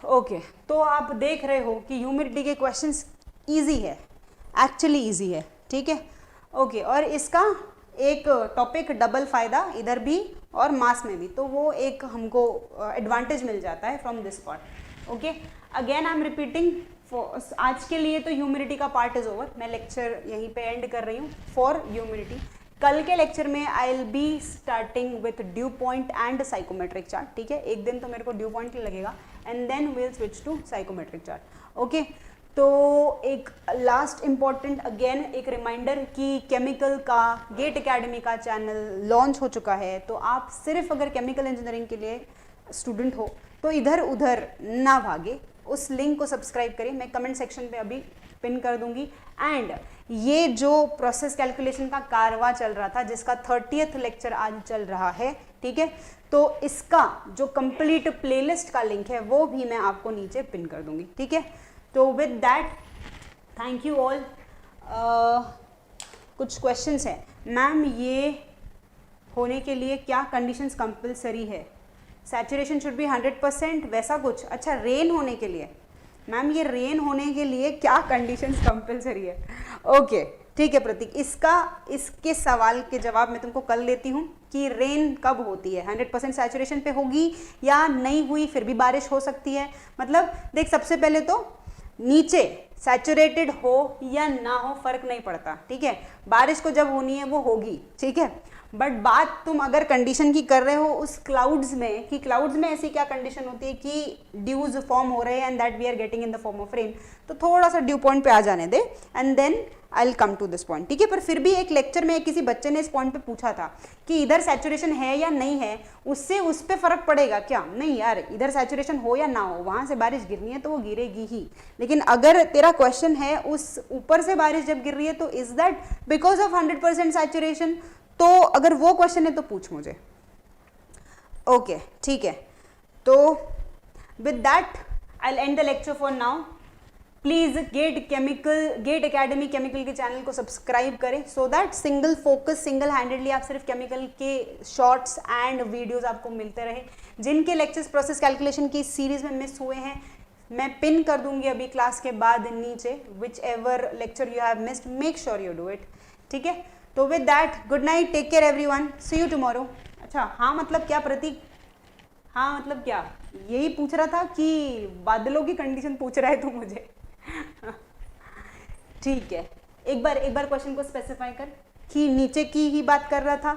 ओके तो आप देख रहे हो कि ह्यूमिडिटी के क्वेश्चंस इजी है, एक्चुअली इजी है। ठीक है, ओके और इसका एक टॉपिक डबल फायदा इधर भी और मास में भी, तो वो एक हमको एडवांटेज मिल जाता है from this part. Okay again I am repeating, आज के लिए तो ह्यूमिडिटी का पार्ट इज ओवर। मैं लेक्चर यहीं पे एंड कर रही हूँ फॉर ह्यूमिडिटी। कल के लेक्चर में I will be starting with dew point and psychrometric chart. ठीक है, एक दिन तो मेरे को ड्यू पॉइंट लगेगा and then will switch to psychrometric chart. Okay तो एक लास्ट इम्पॉर्टेंट अगेन एक रिमाइंडर कि केमिकल का गेट एकेडमी का चैनल लॉन्च हो चुका है। तो आप सिर्फ अगर केमिकल इंजीनियरिंग के लिए स्टूडेंट हो तो इधर उधर ना भागे, उस लिंक को सब्सक्राइब करें। मैं कमेंट सेक्शन पे अभी पिन कर दूंगी। एंड ये जो प्रोसेस कैलकुलेशन का कारवा चल रहा था, जिसका 30th लेक्चर आज चल रहा है, ठीक है, तो इसका जो कंप्लीट प्लेलिस्ट का लिंक है वो भी मैं आपको नीचे पिन कर दूंगी। ठीक है, तो with that thank you all. कुछ क्वेश्चंस है मैम, ये होने के लिए क्या कंडीशंस कंपलसरी है? सैचुरेशन शुड बी 100%, वैसा कुछ। अच्छा रेन होने के लिए, मैम ये रेन होने के लिए क्या कंडीशंस कंपलसरी है? ओके ठीक है प्रतीक, इसके सवाल के जवाब मैं तुमको कल देती हूँ कि रेन कब होती है, 100% सैचुरेशन पे होगी या नहीं हुई फिर भी बारिश हो सकती है। मतलब देख, सबसे पहले तो नीचे सैचुरेटेड हो या ना हो फर्क नहीं पड़ता। ठीक है, बारिश को जब होनी है वो होगी। ठीक है, बट बात तुम अगर कंडीशन की कर रहे हो उस क्लाउड्स में, कि क्लाउड्स में ऐसी क्या कंडीशन होती है कि ड्यूज फॉर्म हो रहे हैं and that we are getting in the form of rain, तो थोड़ा सा ड्यू पॉइंट पे आ जाने दे and then I will come to this point. ठीक है, पर फिर भी एक लेक्चर में किसी बच्चे ने इस पॉइंट पे पूछा था कि इधर सैचुरेशन है या नहीं है, उससे उस पर फर्क पड़ेगा क्या? नहीं यार, इधर सैचुरेशन हो या ना हो, वहां से बारिश गिरनी है तो वो गिरेगी ही। लेकिन अगर तेरा क्वेश्चन है उस ऊपर से बारिश जब गिर रही है तो is that because of 100% saturation? तो अगर वो क्वेश्चन है तो पूछ मुझे। ओके ठीक है, तो with that I will and the lecture for now. Please get academy chemical के चैनल को सब्सक्राइब करें so that single focus, single handedly आप सिर्फ केमिकल के शॉर्ट्स एंड वीडियोस आपको मिलते रहे। जिनके लेक्चर्स प्रोसेस कैलकुलेशन की सीरीज में मिस हुए हैं मैं पिन कर दूंगी अभी क्लास के बाद नीचे, whichever lecture you have missed make sure you do it. ठीक है, तो with that good night, take care everyone, see you tomorrow. अच्छा हाँ मतलब क्या प्रतीक, हाँ मतलब क्या, यही पूछ रहा था कि बादलों की कंडीशन पूछ रहा है तू मुझे? ठीक है, एक बार क्वेश्चन को स्पेसिफाई कर कि नीचे की ही बात कर रहा था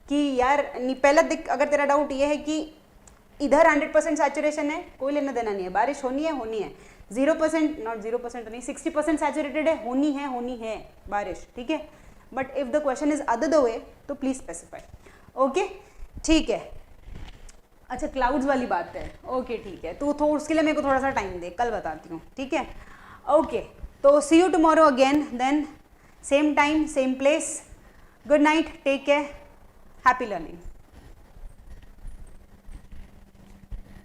कि यार पहला देख, अगर तेरा डाउट ये है कि इधर 100% सैचुरेशन है, कोई लेना देना नहीं है, बारिश होनी है 0%, नॉट 0% नहीं, 60% सैचुरेटेड है, होनी है बारिश। ठीक है, but if the question is other the way तो प्लीज स्पेसिफाई। ओके ठीक है, अच्छा क्लाउड्स वाली बात है, ओके ठीक है, तो उसके लिए मेरे को थोड़ा सा टाइम दे, कल बताती हूँ, ठीक है। ओके, तो see you tomorrow again then, same time same place. Good night, take care, happy learning.